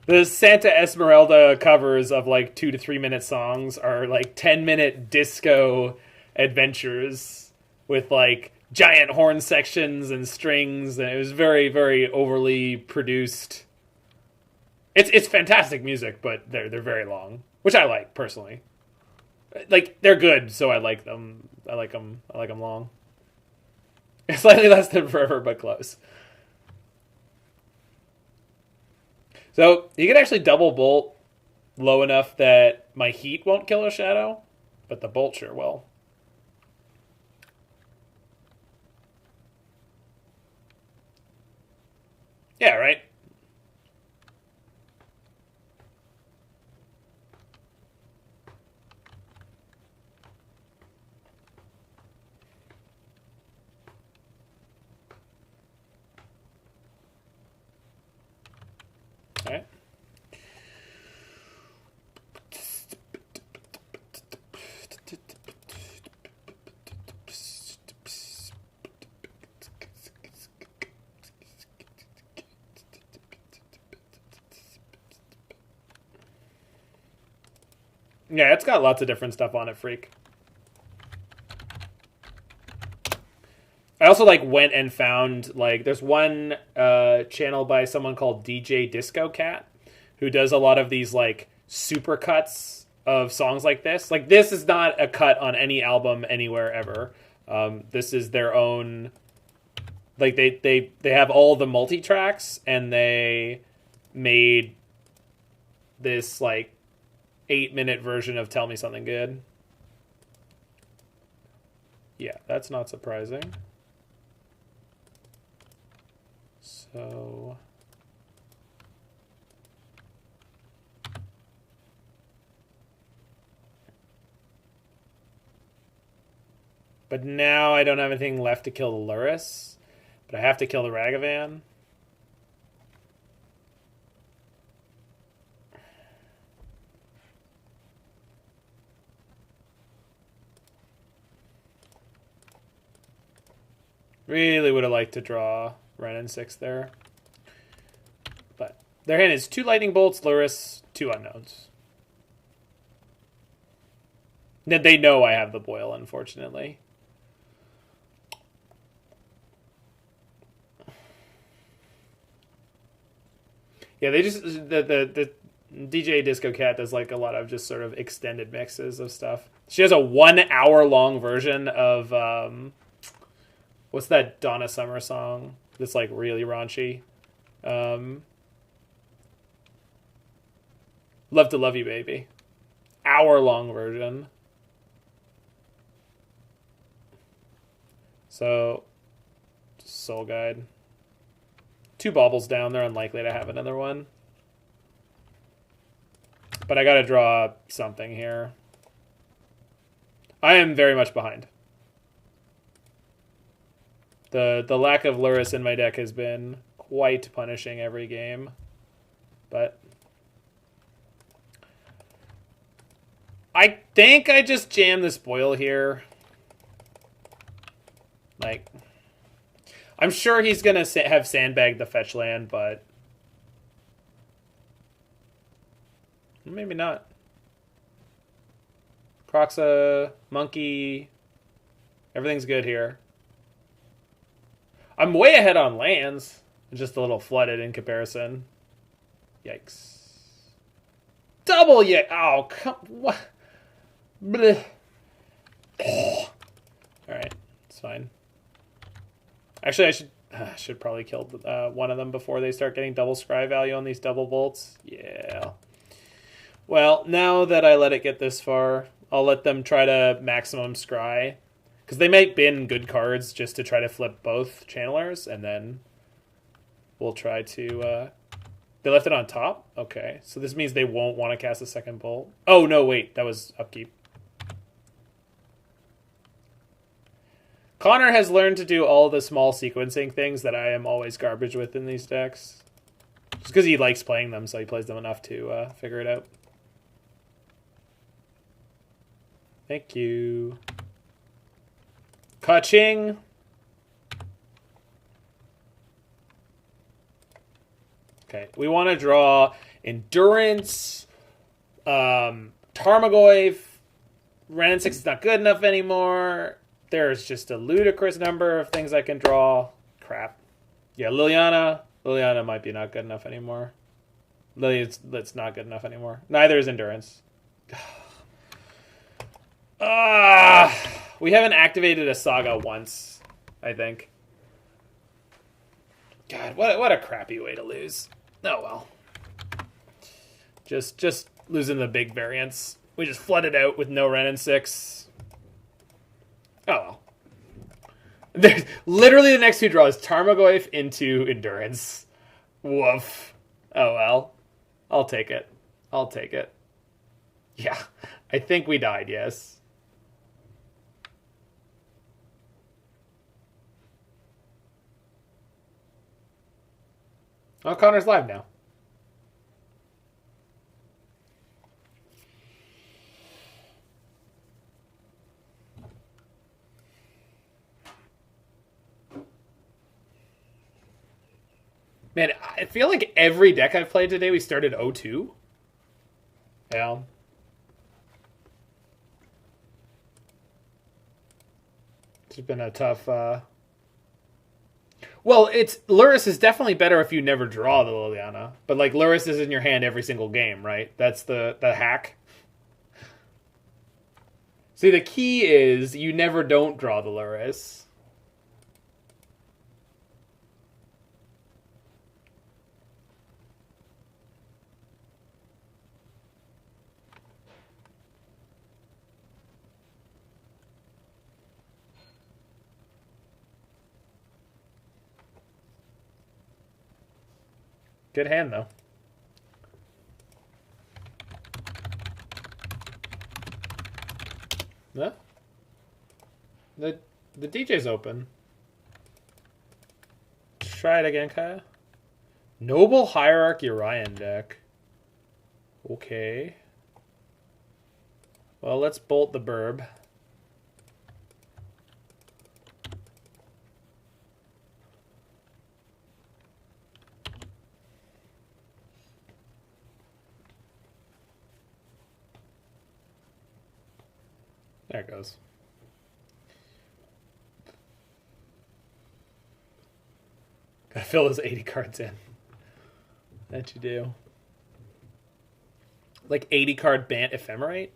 The Santa Esmeralda covers of like 2 to 3 minute songs are like 10-minute disco adventures with like giant horn sections and strings, and it was very, very overly produced. It's fantastic music, but they're very long, which I like personally. Like they're good, so I like them. I like them long. It's slightly less than forever, but close. So you can actually double bolt low enough that my heat won't kill a shadow, but the bolt sure will. Yeah, right? All right. Yeah, it's got lots of different stuff on it, Freak. I also like went and found like there's one channel by someone called DJ Disco Cat who does a lot of these like super cuts of songs like this. Like this is not a cut on any album anywhere ever. This is their own. Like they have all the multi tracks and they made this like 8-minute version of Tell Me Something Good. Yeah, that's not surprising. So but now I don't have anything left to kill the Lurrus, but I have to kill the Ragavan. Really would have liked to draw Wrenn and Six there. But their hand is 2 Lightning Bolts, Lurrus, 2 Unknowns. They know I have the Boil, unfortunately. Yeah, they just... The DJ Disco Cat does like a lot of just sort of extended mixes of stuff. She has a 1-hour-long version of... what's that Donna Summer song that's like really raunchy? Love to Love You, Baby. Hour-long version. So, Soul Guide. 2 baubles down. They're unlikely to have another one. But I gotta draw something here. I am very much behind. The lack of Lurrus in my deck has been quite punishing every game. But I think I just jam this Boil here. Like, I'm sure he's going to have sandbagged the fetch land, but maybe not. Kroxa, Monkey, everything's good here. I'm way ahead on lands. Just a little flooded in comparison. Yikes. Double yet. Oh, come what? Blech. Alright, it's fine. Actually, I should probably kill one of them before they start getting double scry value on these double bolts. Yeah. Well, now that I let it get this far, I'll let them try to maximum scry. Because they might bin good cards just to try to flip both channelers, and then we'll try to... They left it on top? Okay. So this means they won't want to cast a second bolt. Oh, no, wait. That was upkeep. Connor has learned to do all the small sequencing things that I am always garbage with in these decks. Just because he likes playing them, so he plays them enough to figure it out. Thank you. Ka-ching! Okay, we want to draw Endurance, Tarmogoyf, Wrenn and Six is not good enough anymore. There's just a ludicrous number of things I can draw. Crap. Yeah, Liliana. Liliana might be not good enough anymore. That's not good enough anymore. Neither is Endurance. We haven't activated a Saga once, I think. God, what a crappy way to lose. Oh well. Just losing the big variance. We just flooded out with no Wrenn and Six. Oh well. Literally the next 2 draws, Tarmogoyf into Endurance. Woof. Oh well. I'll take it. I'll take it. Yeah. I think we died, yes. Oh, Connor's live now. Man, I feel like every deck I've played today, we started 0-2. Yeah. It's been a tough Well, it's Lurrus is definitely better if you never draw the Liliana. But like Lurrus is in your hand every single game, right? That's the hack. See, the key is you never don't draw the Lurrus. Good hand, though. No? The DJ's open. Try it again, Kaya. Noble Hierarch Urian deck. Okay. Well, let's bolt the burb. There it goes. Gotta fill those 80 cards in. That you do. Like 80 card Bant Ephemerate?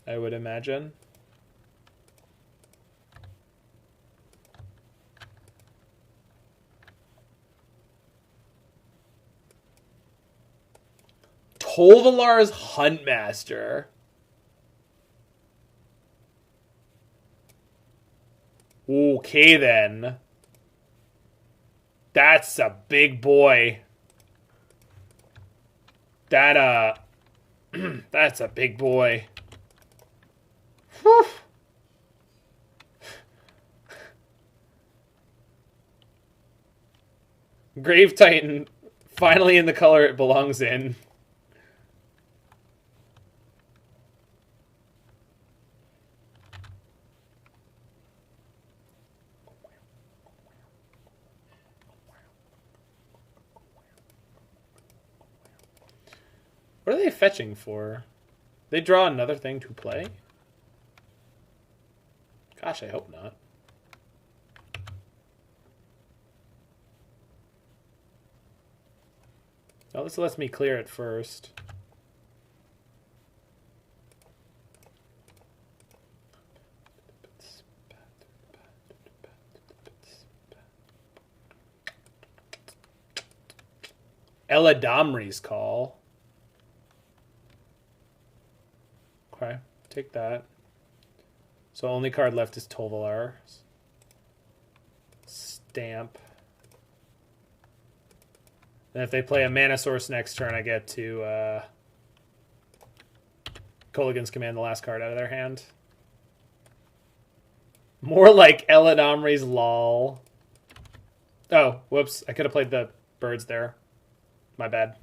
I would imagine. Tolvalar's Huntmaster. Okay, then. That's a big boy. That, that's a big boy. Whew. Grave Titan, finally in the color it belongs in. What are they fetching for? They draw another thing to play? Gosh, I hope not. Oh, this lets me clear it first. Eladamri's Call. Okay, take that. So only card left is Tolvalar. Stamp. And if they play a Mana Source next turn, I get to Kolaghan's Command the last card out of their hand. More like Eladamri's Lol. Oh, whoops. I could have played the birds there. My bad.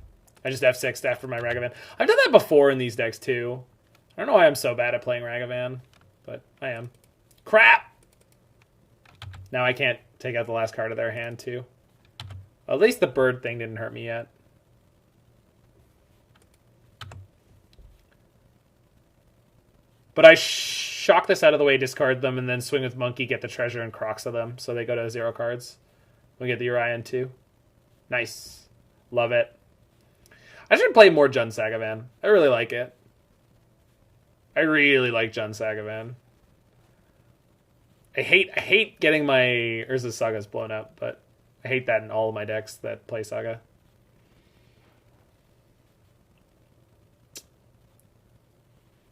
I just F6'd after my Ragavan. I've done that before in these decks, too. I don't know why I'm so bad at playing Ragavan, but I am. Crap! Now I can't take out the last card of their hand, too. Well, at least the bird thing didn't hurt me yet. But I shock this out of the way, discard them, and then swing with Monkey, get the treasure, and Kroxa them, so they go to 0 cards. We get the Urian, too. Nice. Love it. I should play more Jund Sagavan. I really like it. I really like Jund Sagavan. I hate getting my Urza Sagas blown up, but I hate that in all of my decks that play Saga.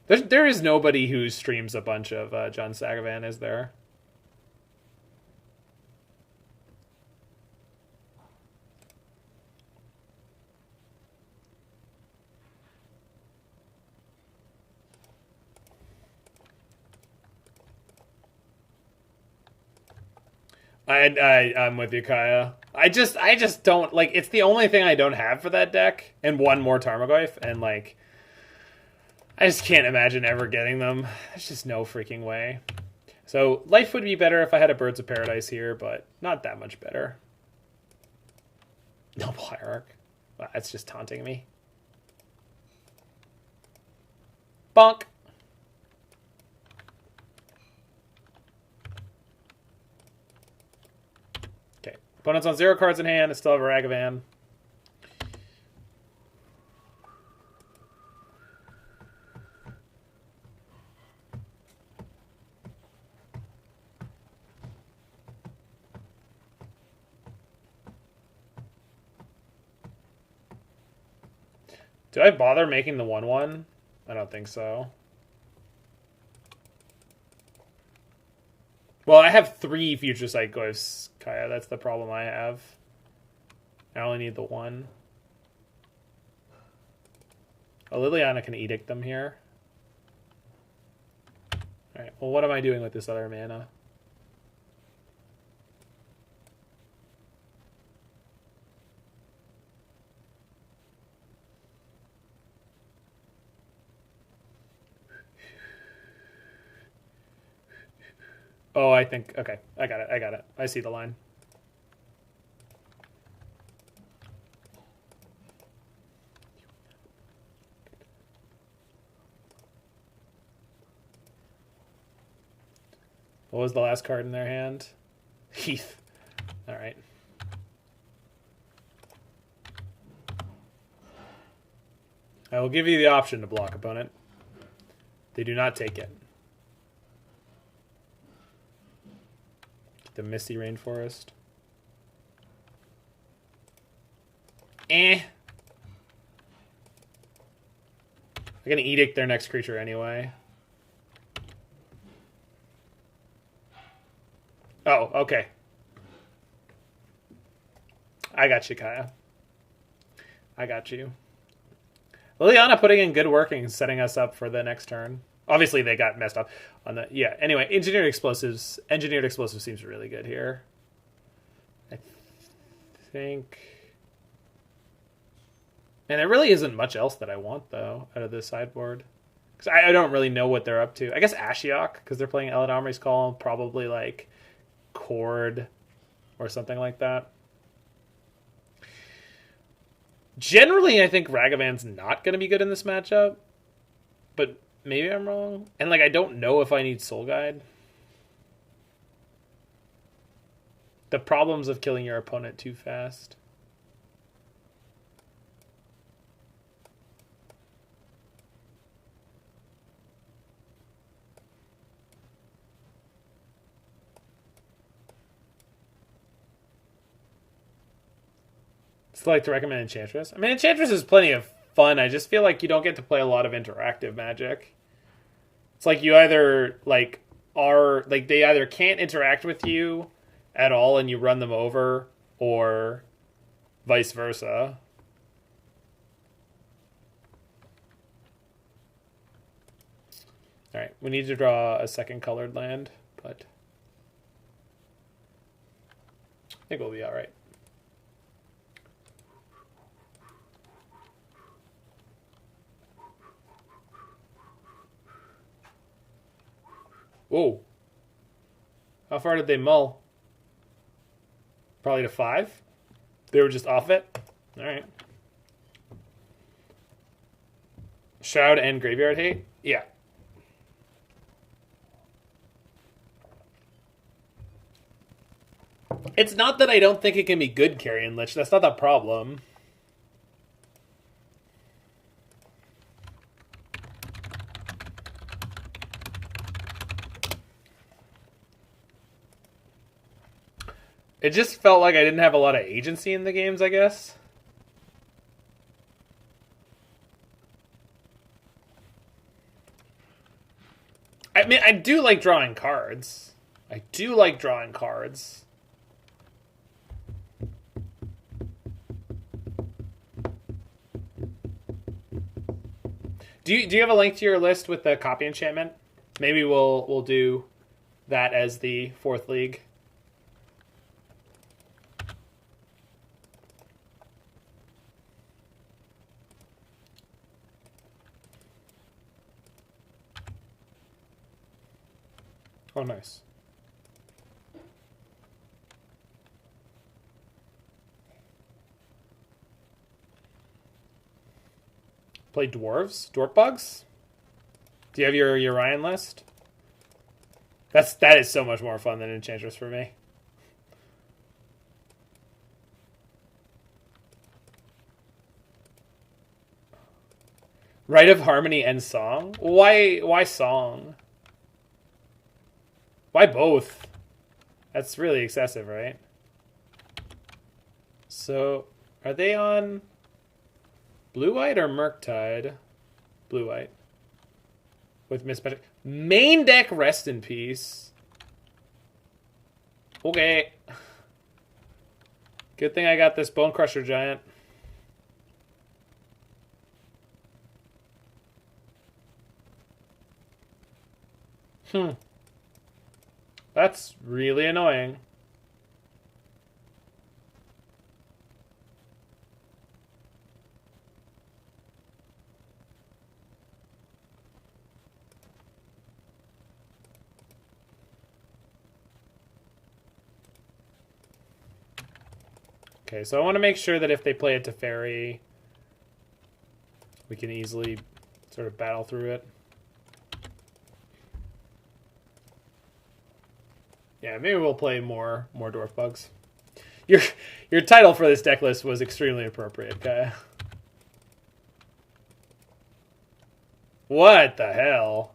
There is nobody who streams a bunch of Jund Sagavan, is there? I'm with you, Kaya. I just don't like. It's the only thing I don't have for that deck, and one more Tarmogoyf, and like, I just can't imagine ever getting them. There's just no freaking way. So life would be better if I had a Birds of Paradise here, but not that much better. Noble Hierarch. Wow, that's just taunting me. Bonk. Opponent's on 0 cards in hand. I still have a Ragavan. Do I bother making the 1/1? I don't think so. Well, I have 3 Future Sight Glyphs, Kaya. That's the problem I have. I only need the 1. Oh, Liliana can Edict them here. Alright, well, what am I doing with this other mana? Oh, I think... Okay, I got it. I see the line. What was the last card in their hand? Heath. Alright. I will give you the option to block, opponent. They do not take it. The Misty Rainforest. I'm gonna Edict their next creature anyway. Oh, okay. I got you, Kaya. I got you. Liliana putting in good work and setting us up for the next turn. Obviously, they got messed up on the... Yeah, anyway, Engineered Explosives. Engineered Explosives seems really good here. I think... And there really isn't much else that I want, though, out of this sideboard. Because I don't really know what they're up to. I guess Ashiok, because they're playing Eladamri's Call, probably, like, Cord or something like that. Generally, I think Ragavan's not going to be good in this matchup. But... Maybe I'm wrong. And, like, I don't know if I need Soul Guide. The problems of killing your opponent too fast. Still like to recommend Enchantress. I mean, Enchantress is plenty of fun. I just feel like you don't get to play a lot of interactive Magic. It's like you either like are like they either can't interact with you at all and you run them over, or vice versa. All right, we need to draw a second colored land, but I think we'll be all right. Whoa. How far did they mull? Probably to 5? They were just off it? Alright. Shroud and Graveyard Hate? Yeah. It's not that I don't think it can be good Carrion Lich. That's not the problem. It just felt like I didn't have a lot of agency in the games, I guess. I mean, I do like drawing cards. I do like drawing cards. Do you have a link to your list with the copy enchantment? Maybe we'll do that as the 4th league. Oh, nice. Play dwarves? Dwarf bugs? Do you have your Urian list? That is so much more fun than Enchantress for me. Rite of Harmony and Song? Why Song? Why both? That's really excessive, right? So, are they on Blue-White or Murktide? Blue-White. With Miss Magic. Main deck, rest in peace. Okay. Good thing I got this Bonecrusher Giant. That's really annoying. Okay, so I want to make sure that if they play a Teferi, we can easily sort of battle through it. Yeah, maybe we'll play more Dwarf Bugs. Your title for this deck list was extremely appropriate, okay? What the hell?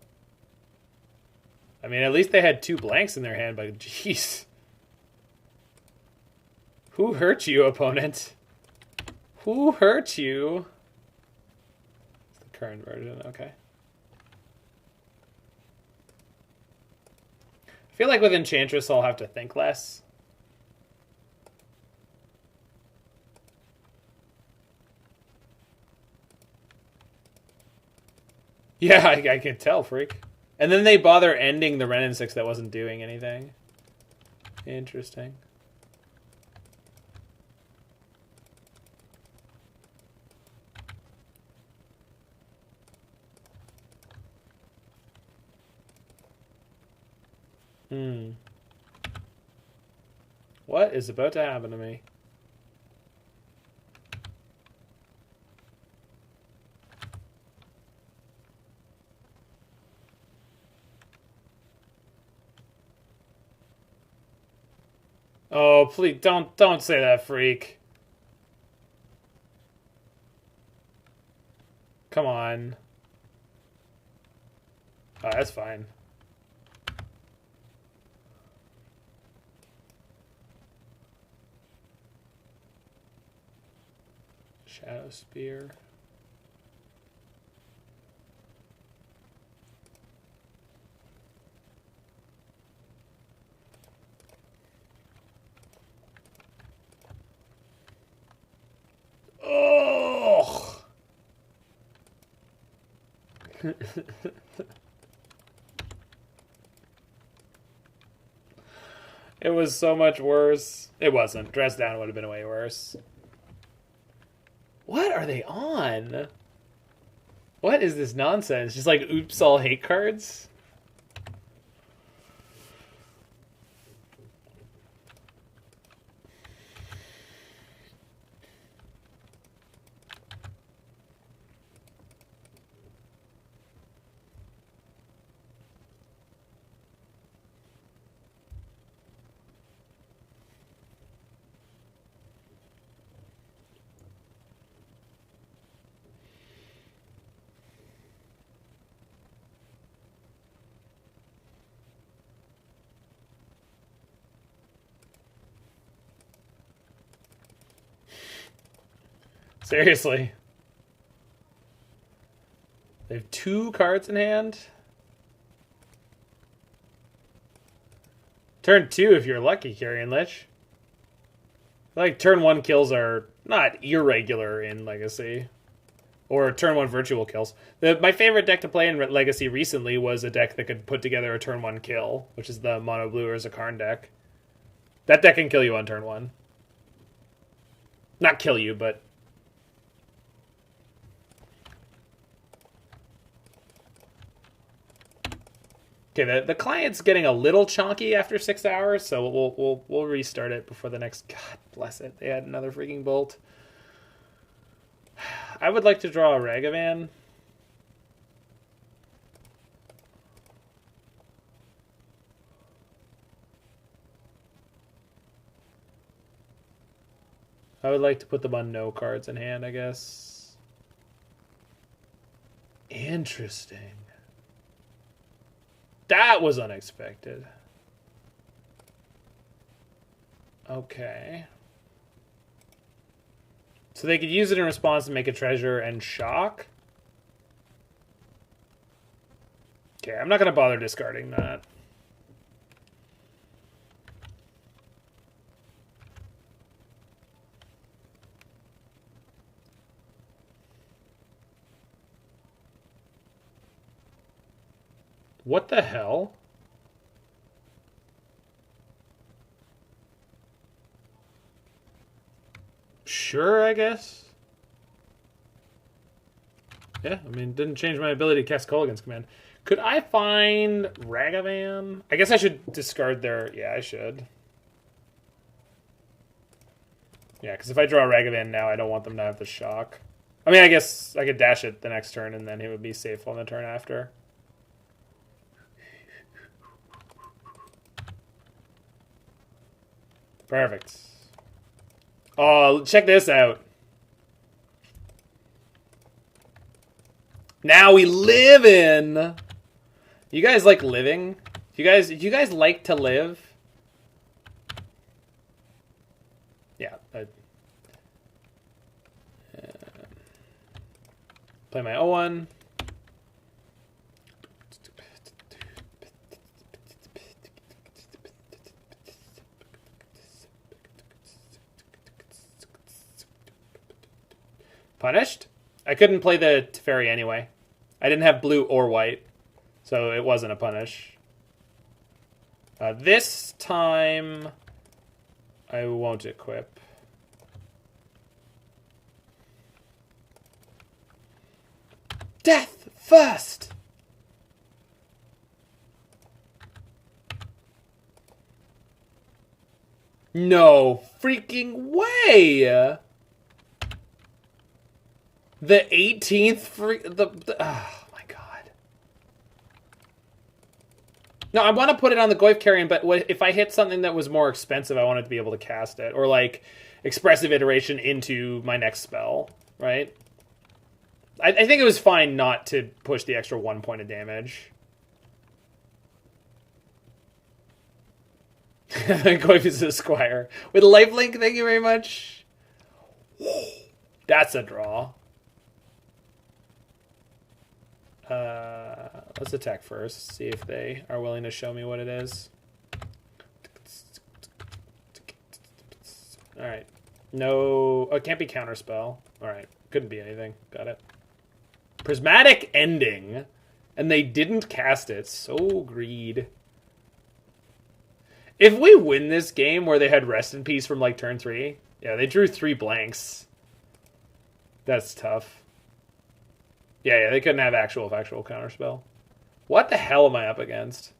I mean, at least they had 2 blanks in their hand, but jeez. Who hurt you, opponent? Who hurt you? It's the current version, okay. I feel like with Enchantress, I'll have to think less. Yeah, I can tell, freak. And then they bother ending the Wrenn and Six that wasn't doing anything. Interesting. What is about to happen to me? Oh, please don't say that, freak. Come on. Oh, that's fine. Shadowspear. Oh! It was so much worse. It wasn't. Dress Down would have been way worse. What are they on? What is this nonsense? Just like oops all hate cards? Seriously. They have 2 cards in hand. Turn 2 if you're lucky, Carrion Lich. Like, turn 1 kills are not irregular in Legacy. Or turn 1 virtual kills. My favorite deck to play in Legacy recently was a deck that could put together a turn 1 kill, which is the Mono Blue Urza Karn deck. That deck can kill you on turn 1. Not kill you, but... Okay, the client's getting a little chonky after 6 hours, so we'll restart it before the next. God bless it, they had another freaking bolt. I would like to draw a Ragavan. I would like to put them on no cards in hand, I guess. Interesting. That was unexpected. Okay. So they could use it in response to make a treasure and shock? Okay, I'm not going to bother discarding that. What the hell? Sure, I guess. Yeah, I mean, it didn't change my ability to cast Kolaghan's command. Could I find Ragavan? I guess I should discard their... Yeah, I should. Yeah, because if I draw Ragavan now, I don't want them to have the shock. I mean, I guess I could dash it the next turn, and then he would be safe on the turn after. Perfect. Oh, check this out. Now we live in. You guys like living? You guys like to live? Yeah. Play my O1. Punished? I couldn't play the Teferi anyway. I didn't have blue or white, so it wasn't a punish. This time, I won't equip. Death first! No freaking way! The 18th oh my god. No, I want to put it on the Goyf Carrion, but if I hit something that was more expensive, I wanted to be able to cast it. Or, like, Expressive Iteration into my next spell, right? I think it was fine not to push the extra 1 point of damage. Goyf is a squire. With lifelink, thank you very much. That's a draw. Let's attack first. See if they are willing to show me what it is. Alright. No... Oh, it can't be counterspell. Alright. Couldn't be anything. Got it. Prismatic Ending. And they didn't cast it. So greed. If we win this game where they had Rest in Peace from, like, turn 3... Yeah, they drew 3 blanks. That's tough. Yeah, they couldn't have actual counterspell. What the hell am I up against?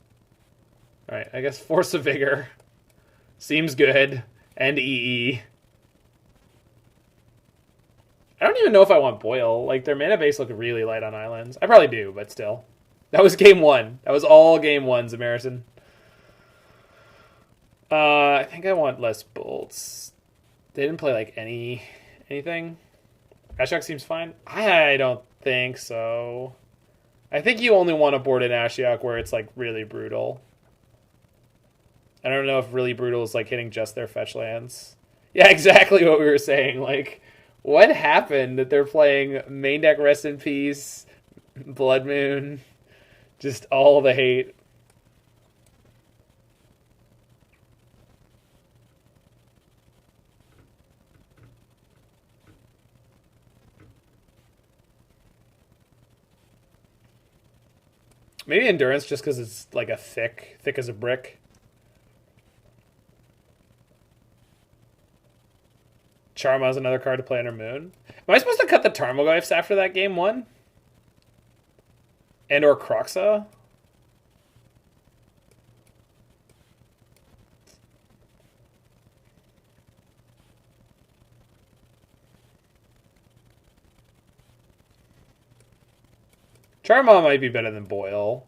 Alright, I guess Force of Vigor. Seems good. And EE. I don't even know if I want Boil. Like, their mana base looked really light on islands. I probably do, but still. That was game 1. That was all game 1, Zamarison. I think I want less bolts. They didn't play, like, anything. Ashiok seems fine. I don't think so. I think you only want to board an Ashiok where it's, like, really brutal. I don't know if really brutal is, like, hitting just their fetch lands. Yeah, exactly what we were saying. Like, what happened that they're playing main deck Rest in Peace, Blood Moon, just all the hate. Maybe Endurance just because it's like a thick as a brick. Charmaw is another card to play under Moon. Am I supposed to cut the Tarmogoyfs after that game 1? And or Kroxa? Charmaw might be better than Boil.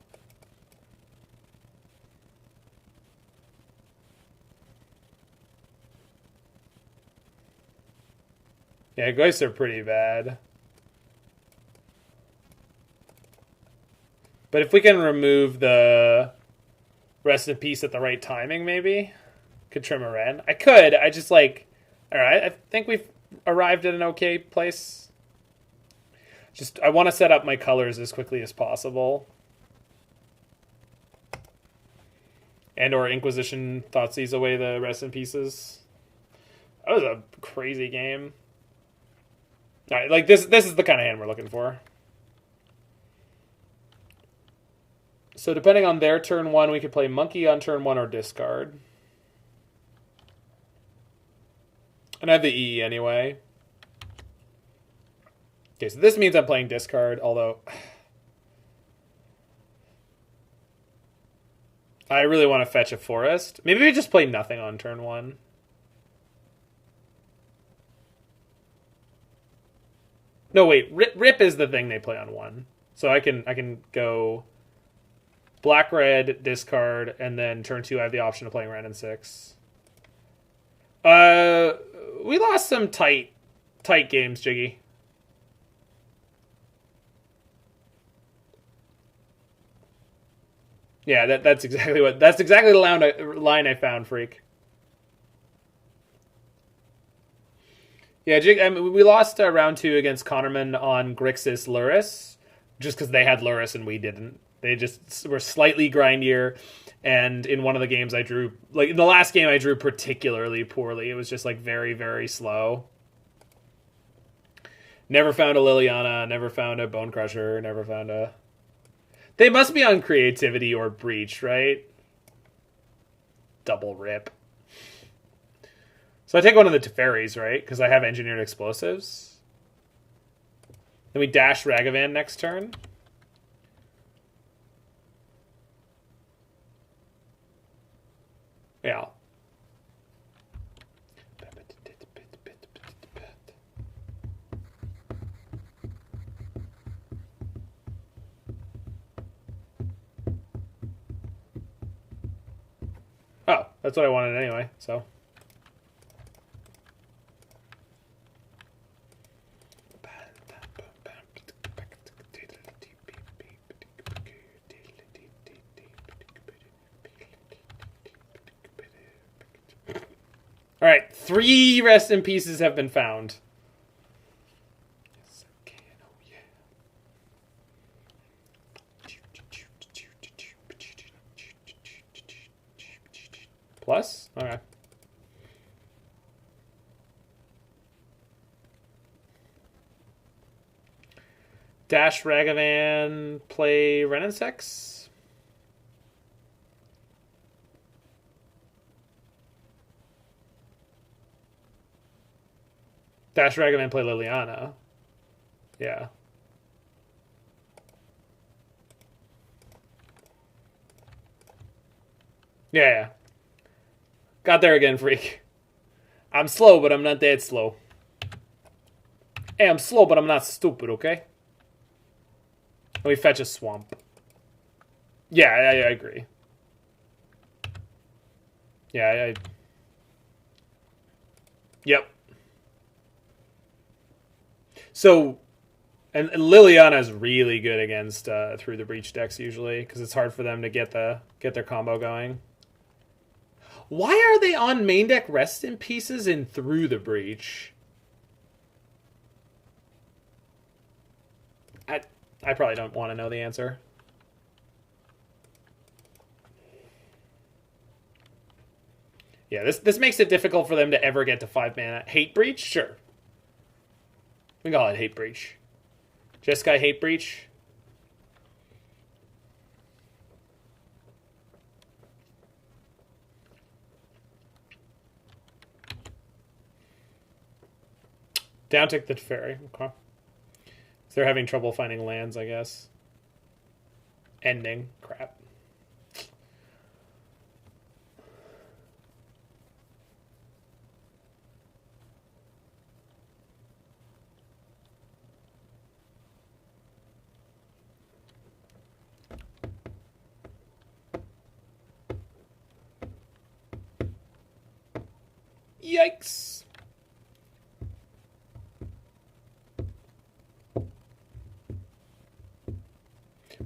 Yeah, Ghosts are pretty bad. But if we can remove the Rest in Peace at the right timing, maybe could trim a Wrenn. I could. I just like. All right. I think we've arrived at an okay place. Just I want to set up my colors as quickly as possible. And or Inquisition Thoughtseize away the Rest in Pieces. That was a crazy game. All right, like this is the kind of hand we're looking for. So depending on their turn 1, we could play Monkey on turn 1 or discard. And I have the EE anyway. Okay, so this means I'm playing discard, although I really want to fetch a forest. Maybe we just play nothing on turn 1. No, wait, Rip is the thing they play on 1. So I can go black, red, discard, and then turn 2 I have the option of playing Wrenn and Six. We lost some tight games, Jiggy. Yeah, that's exactly the line I found, Freak. Yeah, I mean, we lost round 2 against Connorman on Grixis Lurrus, just because they had Lurrus and we didn't. They just were slightly grindier, and in one of the games I drew, like in the last game I drew particularly poorly. It was just like very, very slow. Never found a Liliana, never found a Bonecrusher, never found a... They must be on creativity or breach, right? Double rip. So I take one of the Teferis, right? Because I have engineered explosives. Then we dash Ragavan next turn. Yeah. Oh, that's what I wanted anyway, so. All right, 3 Rest in Pieces have been found. Yes, I can. Oh, yeah. Plus? Okay. Dash Ragavan, play Wrenn and Six. Dash Ragavan, play Liliana. Yeah. Yeah. Got there again, Freak. I'm slow, but I'm not that slow. Hey, I'm slow, but I'm not stupid, okay? Let me fetch a swamp. Yeah, I agree. Yeah, Yep. So, and Liliana is really good against Through the Breach decks usually, because it's hard for them to get their combo going. Why are they on main deck Rest in Pieces and Through the Breach? I probably don't want to know the answer. Yeah, this makes it difficult for them to ever get to 5 mana. Hate Breach? Sure. We can call it Hate Breach. Jeskai Hate Breach. Downtick the Teferi. Okay. So they're having trouble finding lands, I guess. Ending. Crap. Yikes.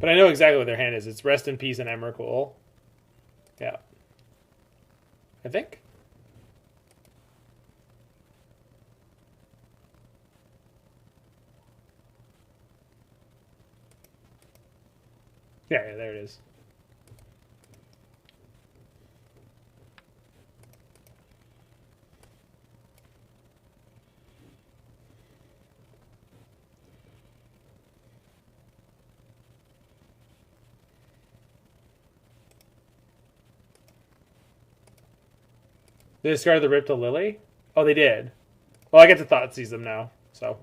But I know exactly what their hand is. It's Rest in Peace and Emrakul. Yeah. I think. Yeah, there it is. They discarded the Rip to Lily? Oh, they did. Well, I get to Thoughtseize them now, so.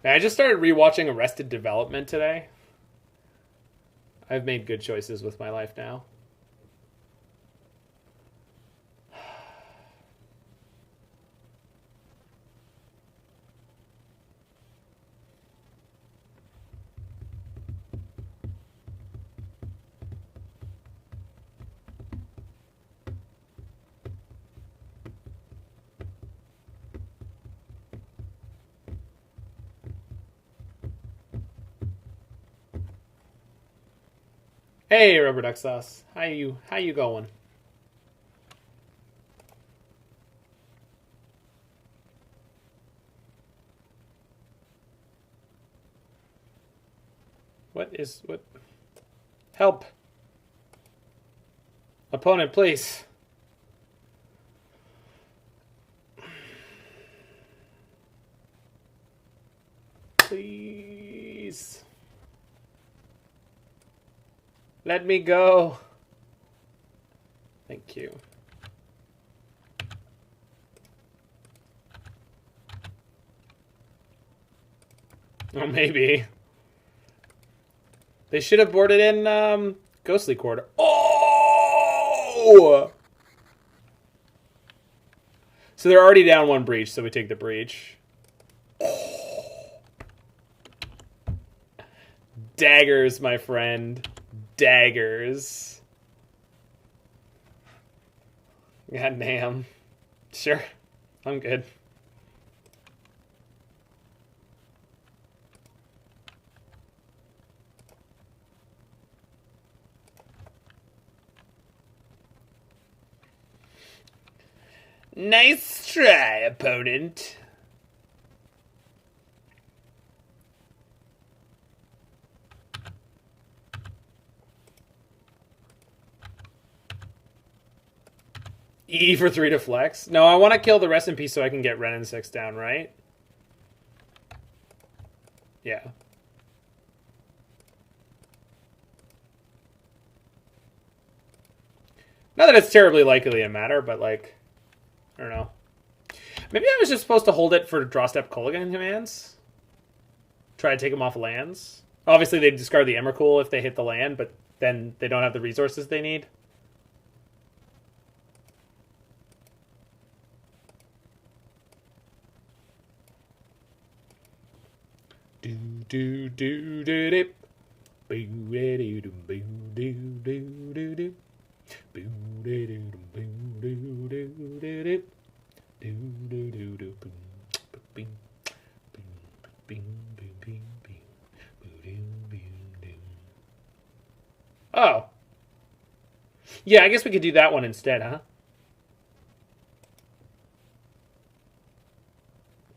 Man, I just started rewatching Arrested Development today. I've made good choices with my life now. Hey, Rubber Duck Sauce. How you going? What? Help. Opponent, please. Please. Let me go. Thank you. Oh, maybe. They should have boarded in Ghostly Quarter. Oh! So they're already down one breach, so we take the breach. Oh. Daggers, my friend. Daggers. God damn. Sure. I'm good. Nice try, opponent. E for 3 to flex. No, I want to kill the Rest in Peace so I can get Wrenn and Six down, right? Yeah. Not that it's terribly likely to matter, but like, I don't know. Maybe I was just supposed to hold it for draw step Kolaghan commands. Try to take them off lands. Obviously, they discard the Emrakul if they hit the land, but then they don't have the resources they need. Do do do do dip. Boo do do boo do do do do. Boo do do boo do do do do. Do do do do boom boom boom boom boom boom boom. Oh. Yeah, I guess we could do that one instead, huh?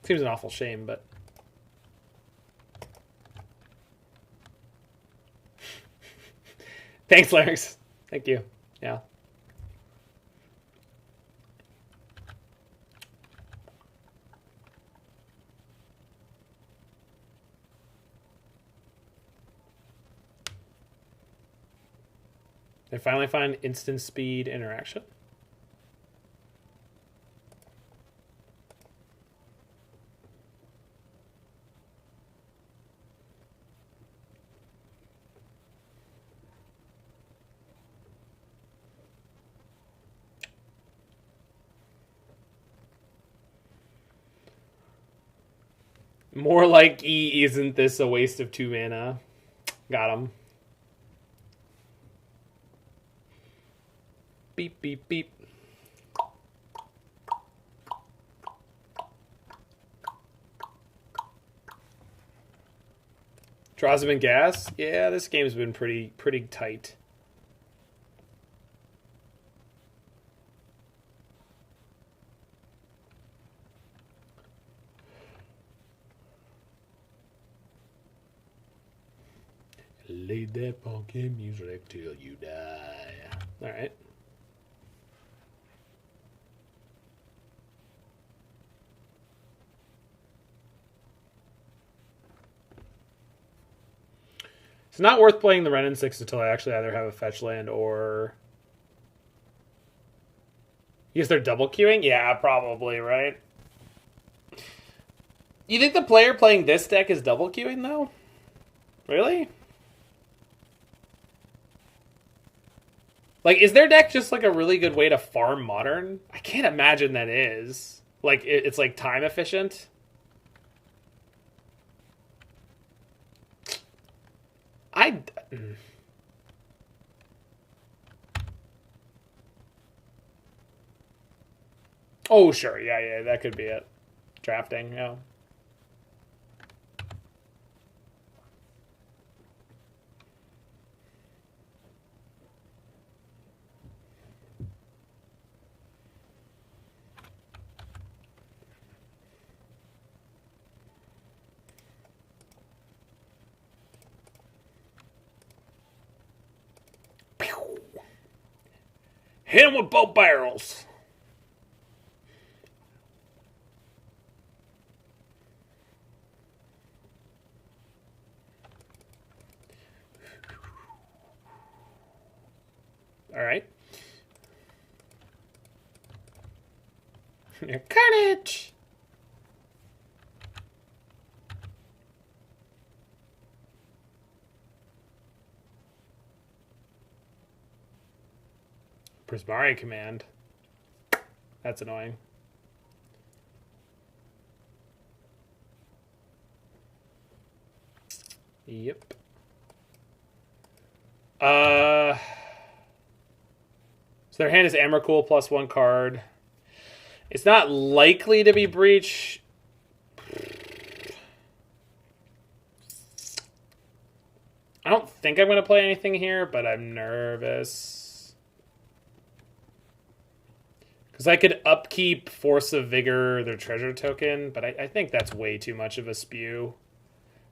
Seems an awful shame, but thanks, Larynx. Thank you. Yeah. They finally find instant speed interaction. More like E, isn't this a waste of 2 mana? Got him. beep, beep, beep. Draws him in gas? Yeah, this game's been pretty tight. Lay that funky music till you die. Alright. It's not worth playing the Wrenn and Six until I actually either have a fetch land or... Because they're double queuing? Yeah, probably, right? You think the player playing this deck is double queuing, though? Really? Like, is their deck just, like, a really good way to farm Modern? I can't imagine that is. Like, it's, like, time efficient. Oh, sure. Yeah, that could be it. Drafting, yeah. Hit him with both barrels. All right. Carnage. Prismari command. That's annoying. Yep. So their hand is Emrakul plus 1 card. It's not likely to be Breach. I don't think I'm going to play anything here, but I'm nervous. Because I could upkeep Force of Vigor, their treasure token, but I think that's way too much of a spew.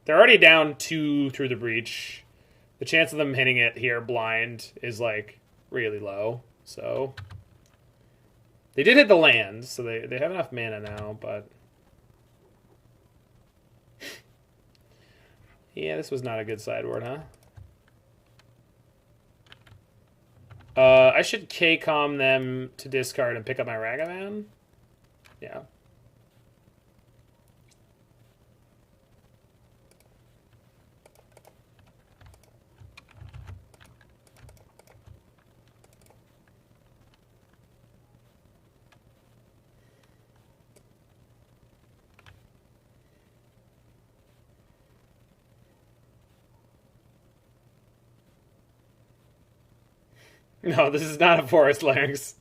They're already down 2 through the Breach. The chance of them hitting it here blind is, like, really low. So they did hit the land, so they have enough mana now, but... Yeah, this was not a good sideboard, huh? I should K-Com them to discard and pick up my Ragavan? Yeah. No, this is not a Forest Larynx.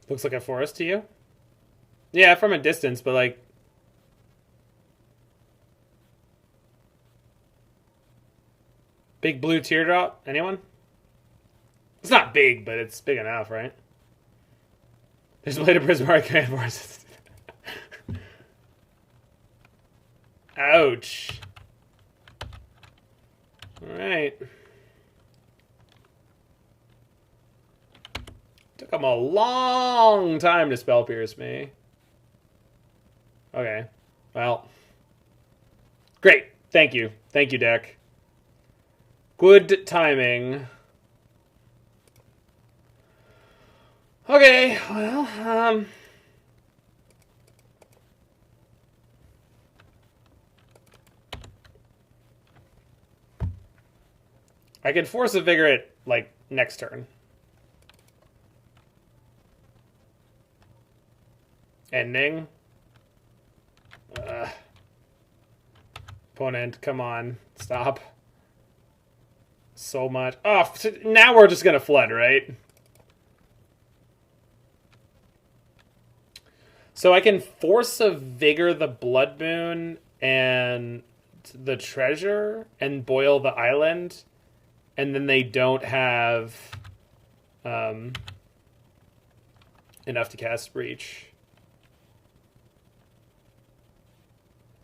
Looks like a forest to you? Yeah, from a distance, but like... Big blue teardrop? Anyone? It's not big, but it's big enough, right? There's a Blade of Prismari command force. Ouch. Alright. Took them a long time to spell pierce me. Okay. Well. Great. Thank you. Thank you, deck. Good timing. Okay, well, I can Force of Vigor it, like, next turn. Ending. Opponent, come on. Stop. So much. Oh, now we're just going to flood, right? So I can Force of Vigor the Blood Moon and the treasure and boil the island, and then they don't have enough to cast Breach.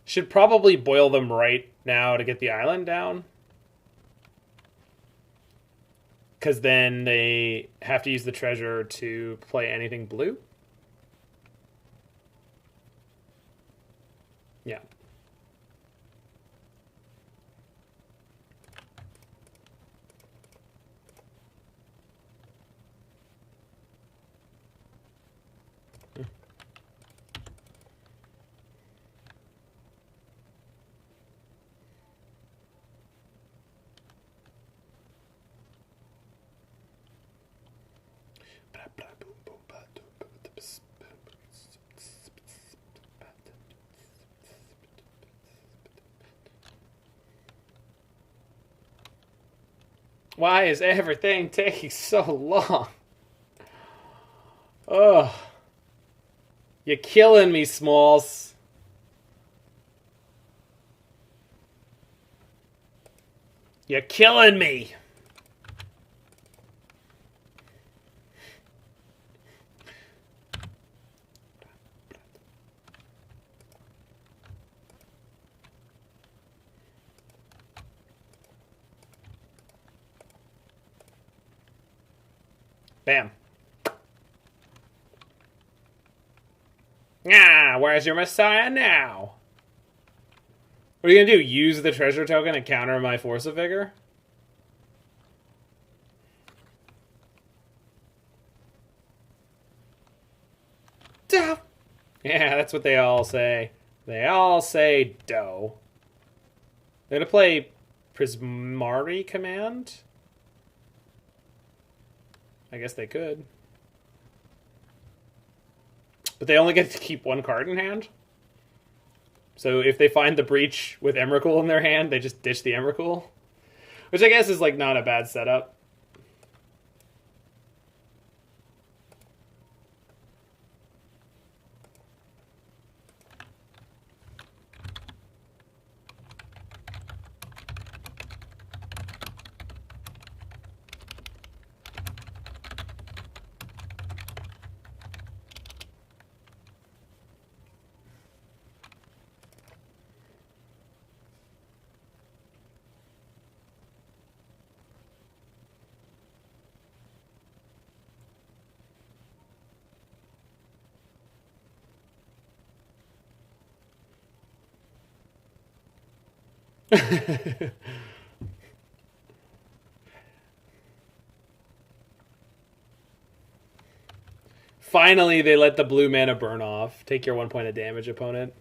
Should probably boil them right now to get the island down. Because then they have to use the treasure to play anything blue. Yeah. Why is everything taking so long? Ugh. You're killing me, Smalls. You're killing me. Bam. Ah, where's your Messiah now? What are you going to do? Use the treasure token and counter my Force of Vigor? Duh. Yeah, that's what they all say. They all say dough. They're going to play Prismari Command? I guess they could. But they only get to keep one card in hand. So if they find the Breach with Emrakul in their hand, they just ditch the Emrakul. Which I guess is like not a bad setup. Finally, they let the blue mana burn off. Take your 1 point of damage, opponent.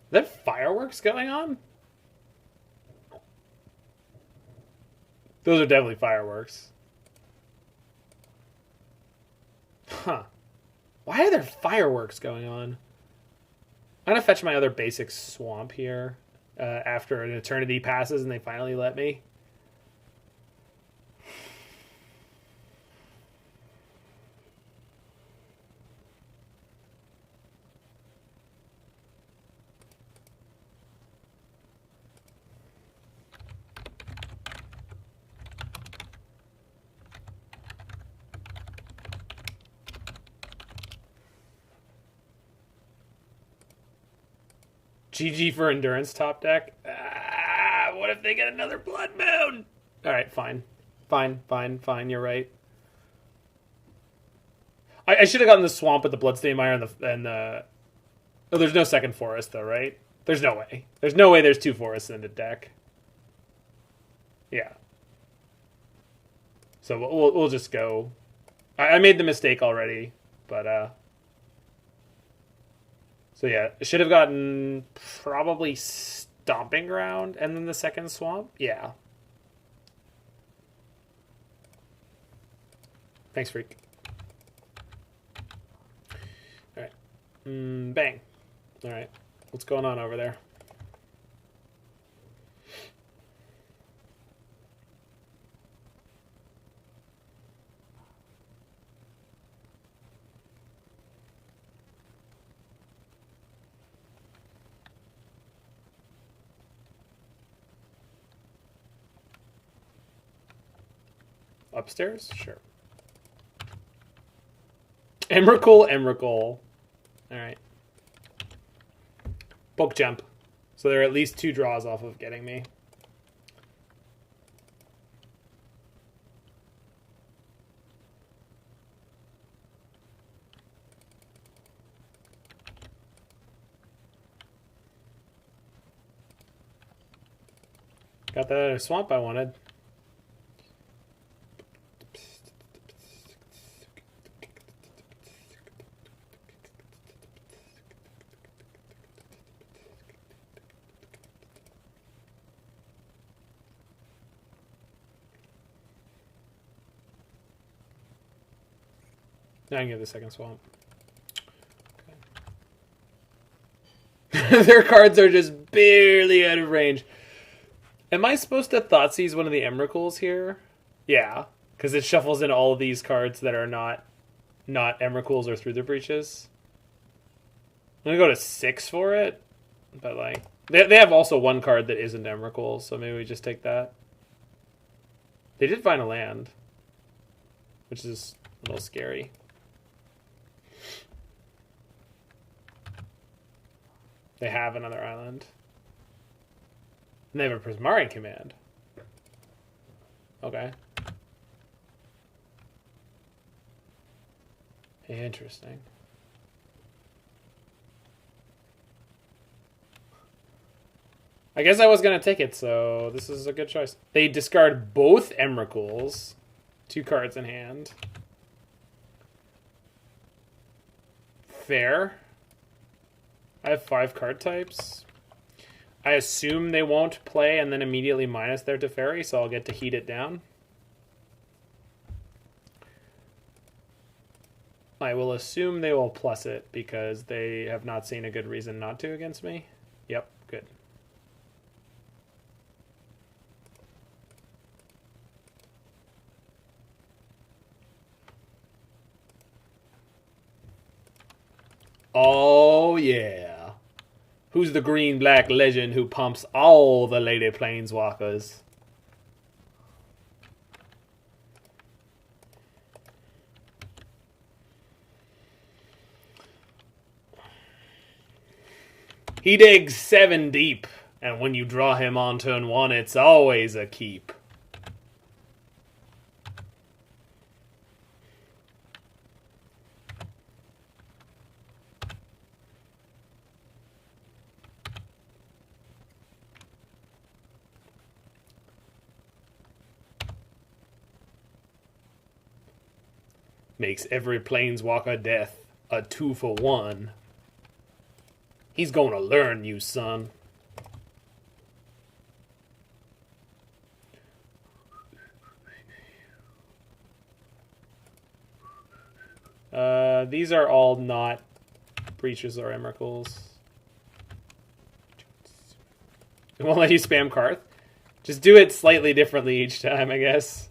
Is there fireworks going on? Those are definitely fireworks. Huh. Why are there fireworks going on? I'm going to fetch my other basic swamp here after an eternity passes and they finally let me. GG for Endurance top deck. What if they get another Blood Moon? Alright, fine. Fine. You're right. I should have gotten the Swamp with the Bloodstained Mire and the... Oh, there's no second forest, though, right? There's no way. There's no way there's two forests in the deck. Yeah. So we'll just go... I made the mistake already, but... So yeah, should have gotten probably Stomping Ground and then the second Swamp. Yeah. Thanks, Freak. Alright. Bang. Alright. What's going on over there? Upstairs? Sure. Emrakul. Alright. Poke jump. So there are at least 2 draws off of getting me. Got that other swamp I wanted. Now I can get the second swamp. Okay. Their cards are just barely out of range. Am I supposed to Thoughtseize one of the Emrakuls here? Yeah, because it shuffles in all of these cards that are not Emrakuls or Through the Breaches. I'm gonna go to 6 for it, but like they have also one card that isn't Emrakul, so maybe we just take that. They did find a land, which is a little scary. They have another island. And they have a Prismari command. Okay. Interesting. I guess I was going to take it, so this is a good choice. They discard both Emrakuls. 2 cards in hand. Fair. I have 5 card types. I assume they won't play and then immediately minus their Teferi, so I'll get to heat it down. I will assume they will plus it because they have not seen a good reason not to against me. Yep, good. Oh, yeah. Who's the green-black legend who pumps all the Lady Planeswalkers? He digs 7 deep, and when you draw him on turn 1, it's always a keep. Makes every Planeswalker death a 2-for-1. He's gonna learn, you son. These are all not breaches or emeralds. It won't let you spam Karth. Just do it slightly differently each time, I guess.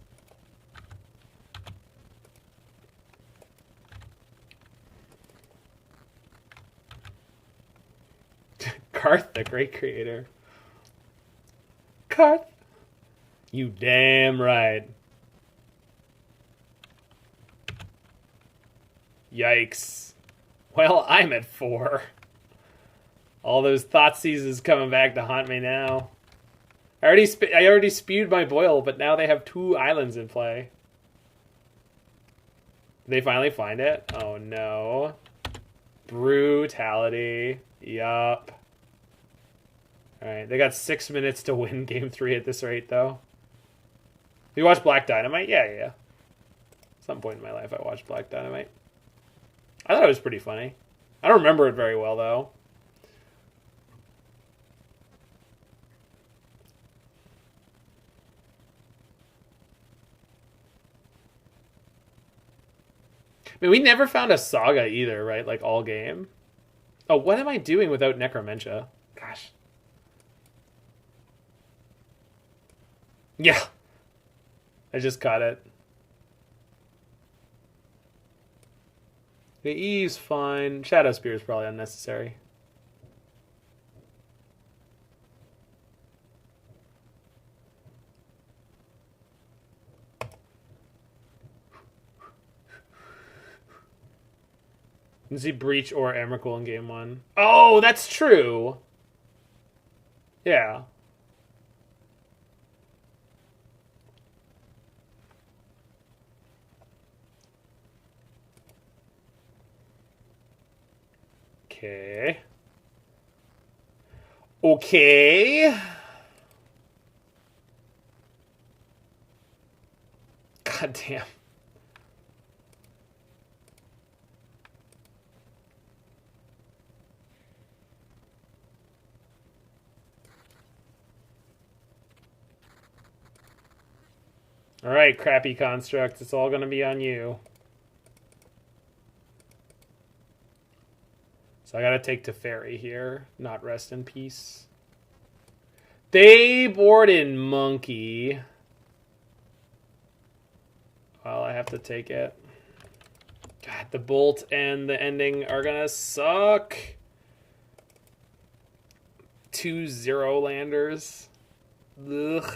Karth, the great creator. Karth. You damn right. Yikes. Well, I'm at 4. All those Thoughtseizes coming back to haunt me now. I already spewed my boil, but now they have 2 islands in play. Did they finally find it? Oh no. Brutality. Yup. Alright, they got 6 minutes to win game 3 at this rate, though. You watch Black Dynamite? Yeah. At some point in my life, I watched Black Dynamite. I thought it was pretty funny. I don't remember it very well, though. I mean, we never found a Saga either, right? Like, all game. Oh, what am I doing without Necromentia? Gosh. Yeah. I just caught it. The Eve's fine. Shadowspear is probably unnecessary. You can see Breach or Emrakul in game 1. Oh, that's true. Yeah. Okay. God damn. Alright, crappy construct. It's all gonna be on you. So I gotta take Teferi here, not Rest in Peace. They board in Monkey. Well, I have to take it. God, the Bolt and the ending are gonna suck. 2 0 landers. Ugh.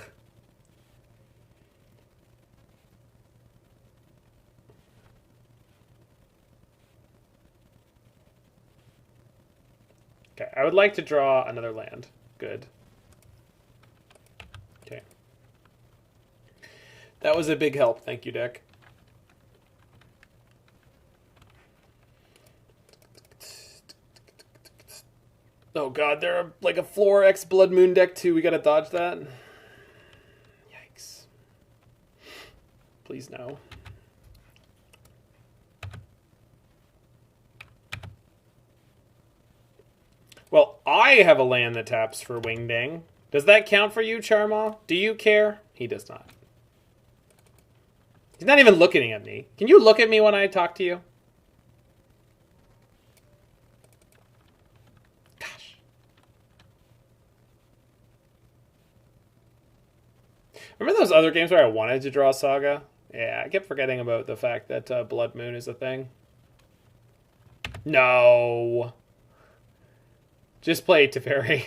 Okay, I would like to draw another land. Good. Okay. That was a big help. Thank you, deck. Oh god, they're like a floor X Blood Moon deck too. We gotta dodge that. Yikes. Please no. Well, I have a land that taps for Wingding. Does that count for you, Charmaw? Do you care? He does not. He's not even looking at me. Can you look at me when I talk to you? Gosh. Remember those other games where I wanted to draw Saga? Yeah, I kept forgetting about the fact that Blood Moon is a thing. No. Just play Teferi.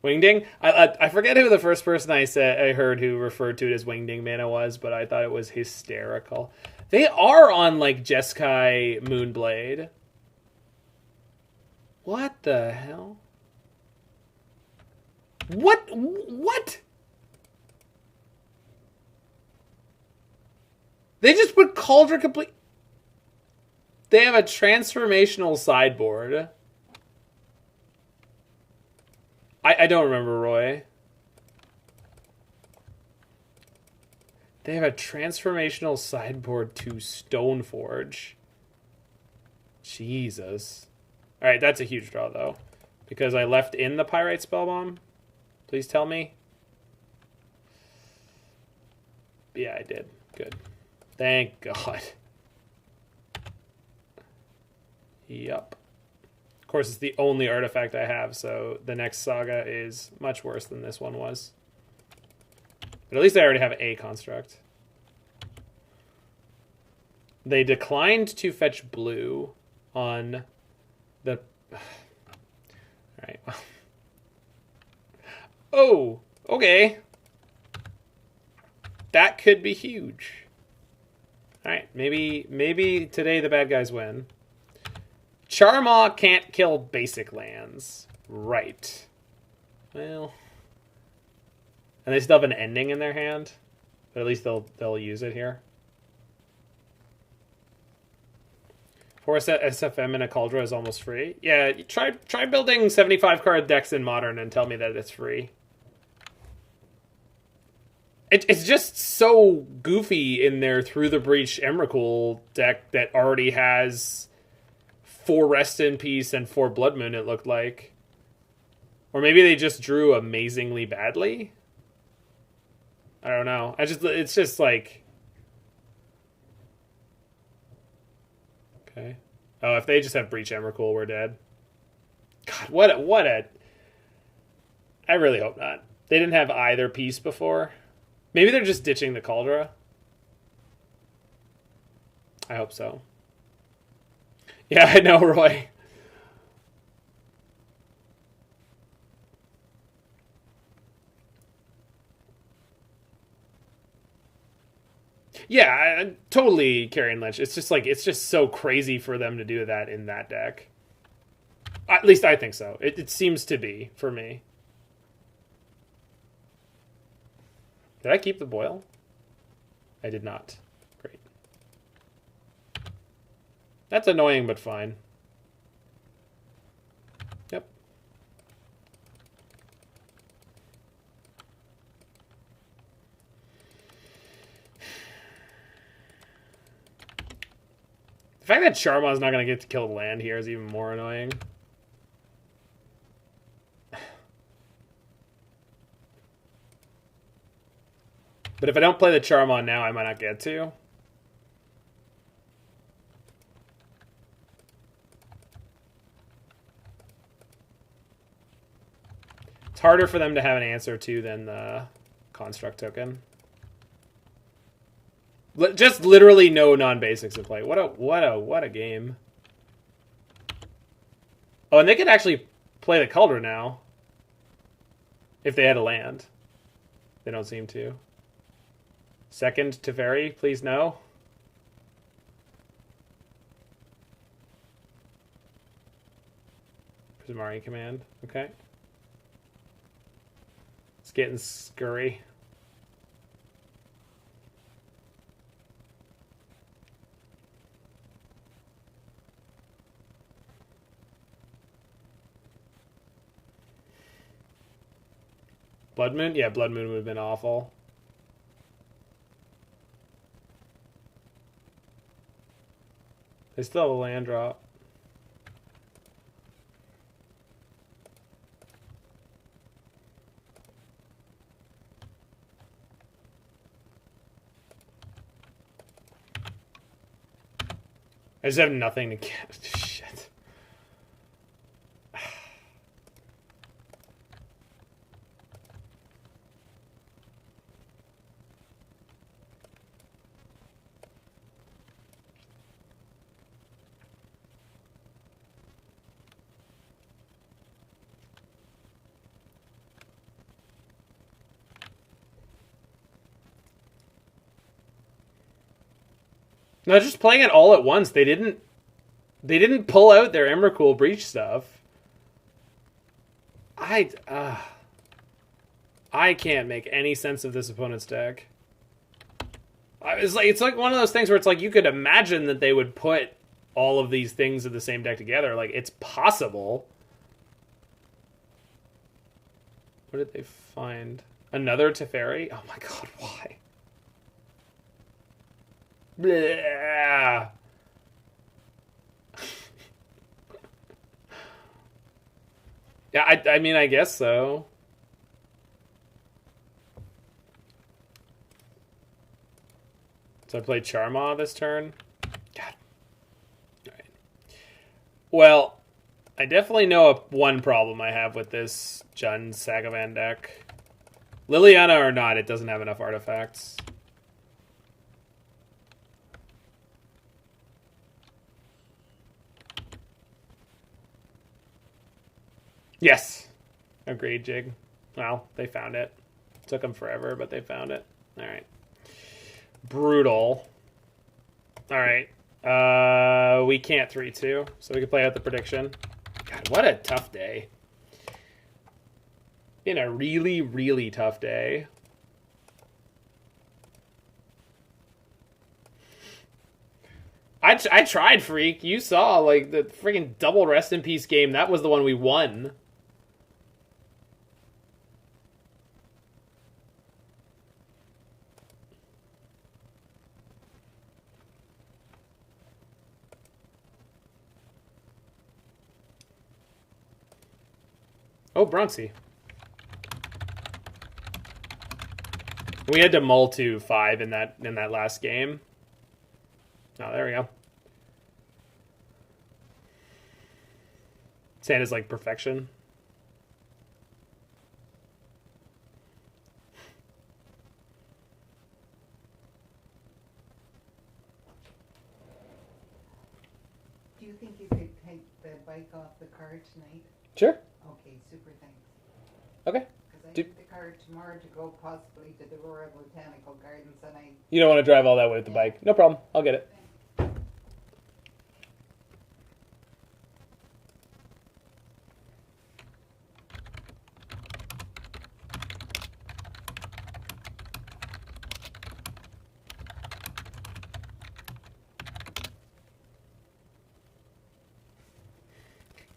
Wingding? I forget who the first person I heard who referred to it as Wingding mana was, but I thought it was hysterical. They are on, like, Jeskai Moonblade. What the hell? What? They just put Cauldron Complete... They have a transformational sideboard. I don't remember, Roy. They have a transformational sideboard to Stoneforge. Jesus. Alright, that's a huge draw, though. Because I left in the Pyrite Spellbomb. Please tell me. Yeah, I did. Good. Thank God. Yep. Of course, it's the only artifact I have, so the next Saga is much worse than this one was. But at least I already have a construct. They declined to fetch blue on the... Alright. Oh, okay. That could be huge. Alright, maybe today the bad guys win. Charmaw can't kill basic lands. Right. Well... And they still have an ending in their hand. But at least they'll use it here. Force SFM in a Cauldron is almost free. Yeah, try building 75 card decks in Modern and tell me that it's free. It's just so goofy in their Through the Breach Emrakul deck that already has 4 Rest in Peace and 4 Blood Moon, it looked like. Or maybe they just drew amazingly badly? I don't know. It's just like... Okay. Oh, if they just have Breach Emrakul, we're dead. God, what a... I really hope not. They didn't have either piece before. Maybe they're just ditching the Cauldron. I hope so. Yeah, I know, Roy. Yeah, totally Carrion Lynch. It's just so crazy for them to do that in that deck. At least I think so. It seems to be, for me. Did I keep the boil? I did not. Great. That's annoying, but fine. Yep. The fact that Charmaw's not going to get to kill land here is even more annoying. But if I don't play the Charmaw now, I might not get to. It's harder for them to have an answer to than the construct token. Just literally no non-basics in play. What a game. Oh, and they could actually play the Cauldron now. If they had a land. They don't seem to. Second Teferi, please no. Prismari command. Okay. It's getting scurry. Blood Moon? Yeah, Blood Moon would have been awful. They still have a land drop. I just have nothing to get. Shit. No, just playing it all at once. They didn't pull out their Emrakul Breach stuff. I can't make any sense of this opponent's deck. It's like one of those things where it's like you could imagine that they would put all of these things in the same deck together. Like, it's possible. What did they find? Another Teferi? Oh my god, why? Bleh. Yeah, I mean, I guess so. So I play Charmaw this turn. God. All right. Well, I definitely know one problem I have with this Jund Sagavan deck. Liliana or not, it doesn't have enough artifacts. Yes. Agreed, Jig. Well, they found it. Took them forever, but they found it. All right. Brutal. All right. We can't 3-2, so we can play out the prediction. God, what a tough day. Been a really, really tough day. I tried, Freak. You saw, like, the freaking double Rest in Peace game. That was the one we won. Oh, Bronzy. We had to mull to 5 in that last game. Oh, there we go. Santa's like perfection. Do you think you could take the bike off the car tonight? Sure. Okay, super, thanks. Okay. Because I need the car tomorrow to go possibly to the Royal Botanical Gardens, and I... You don't want to drive all that way with the bike. No problem. I'll get it.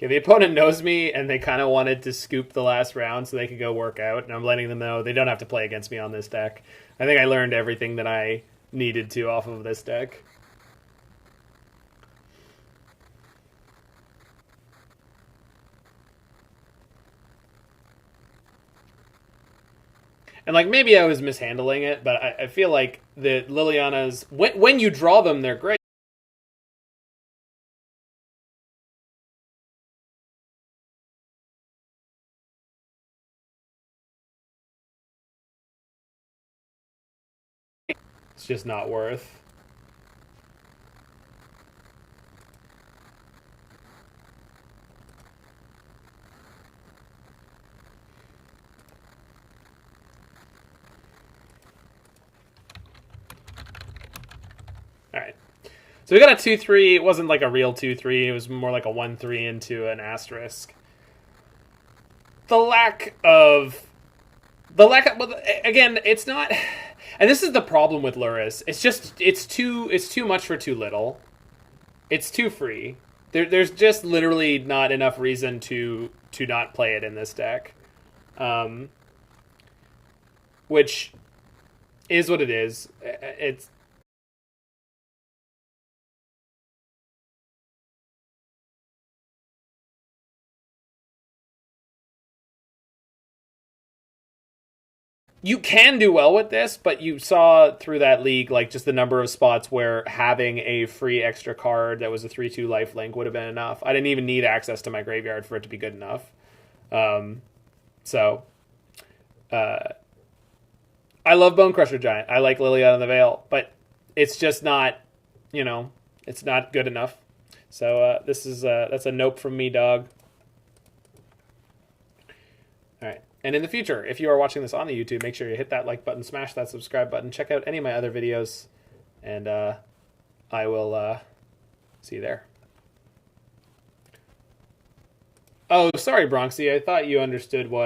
Okay, the opponent knows me, and they kind of wanted to scoop the last round so they could go work out, and I'm letting them know they don't have to play against me on this deck. I think I learned everything that I needed to off of this deck. And, like, maybe I was mishandling it, but I feel like the Liliana's... When you draw them, they're great. It's just not worth. All right. So we got a 2-3. It wasn't like a real 2-3. It was more like a 1-3 into an asterisk. The lack of... Again, it's not... And this is the problem with Lurrus. It's too much for too little. It's too free. There's just literally not enough reason to not play it in this deck. Which is what it is. It's... You can do well with this, but you saw through that league, like, just the number of spots where having a free extra card that was a 3-2 lifelink would have been enough. I didn't even need access to my graveyard for it to be good enough. I love Bonecrusher Giant. I like Liliana of the Veil, but it's just not, it's not good enough. So that's a nope from me, dog. All right. And in the future, if you are watching this on the YouTube, make sure you hit that like button, smash that subscribe button, check out any of my other videos, and I will see you there. Oh, sorry, Bronxy. I thought you understood what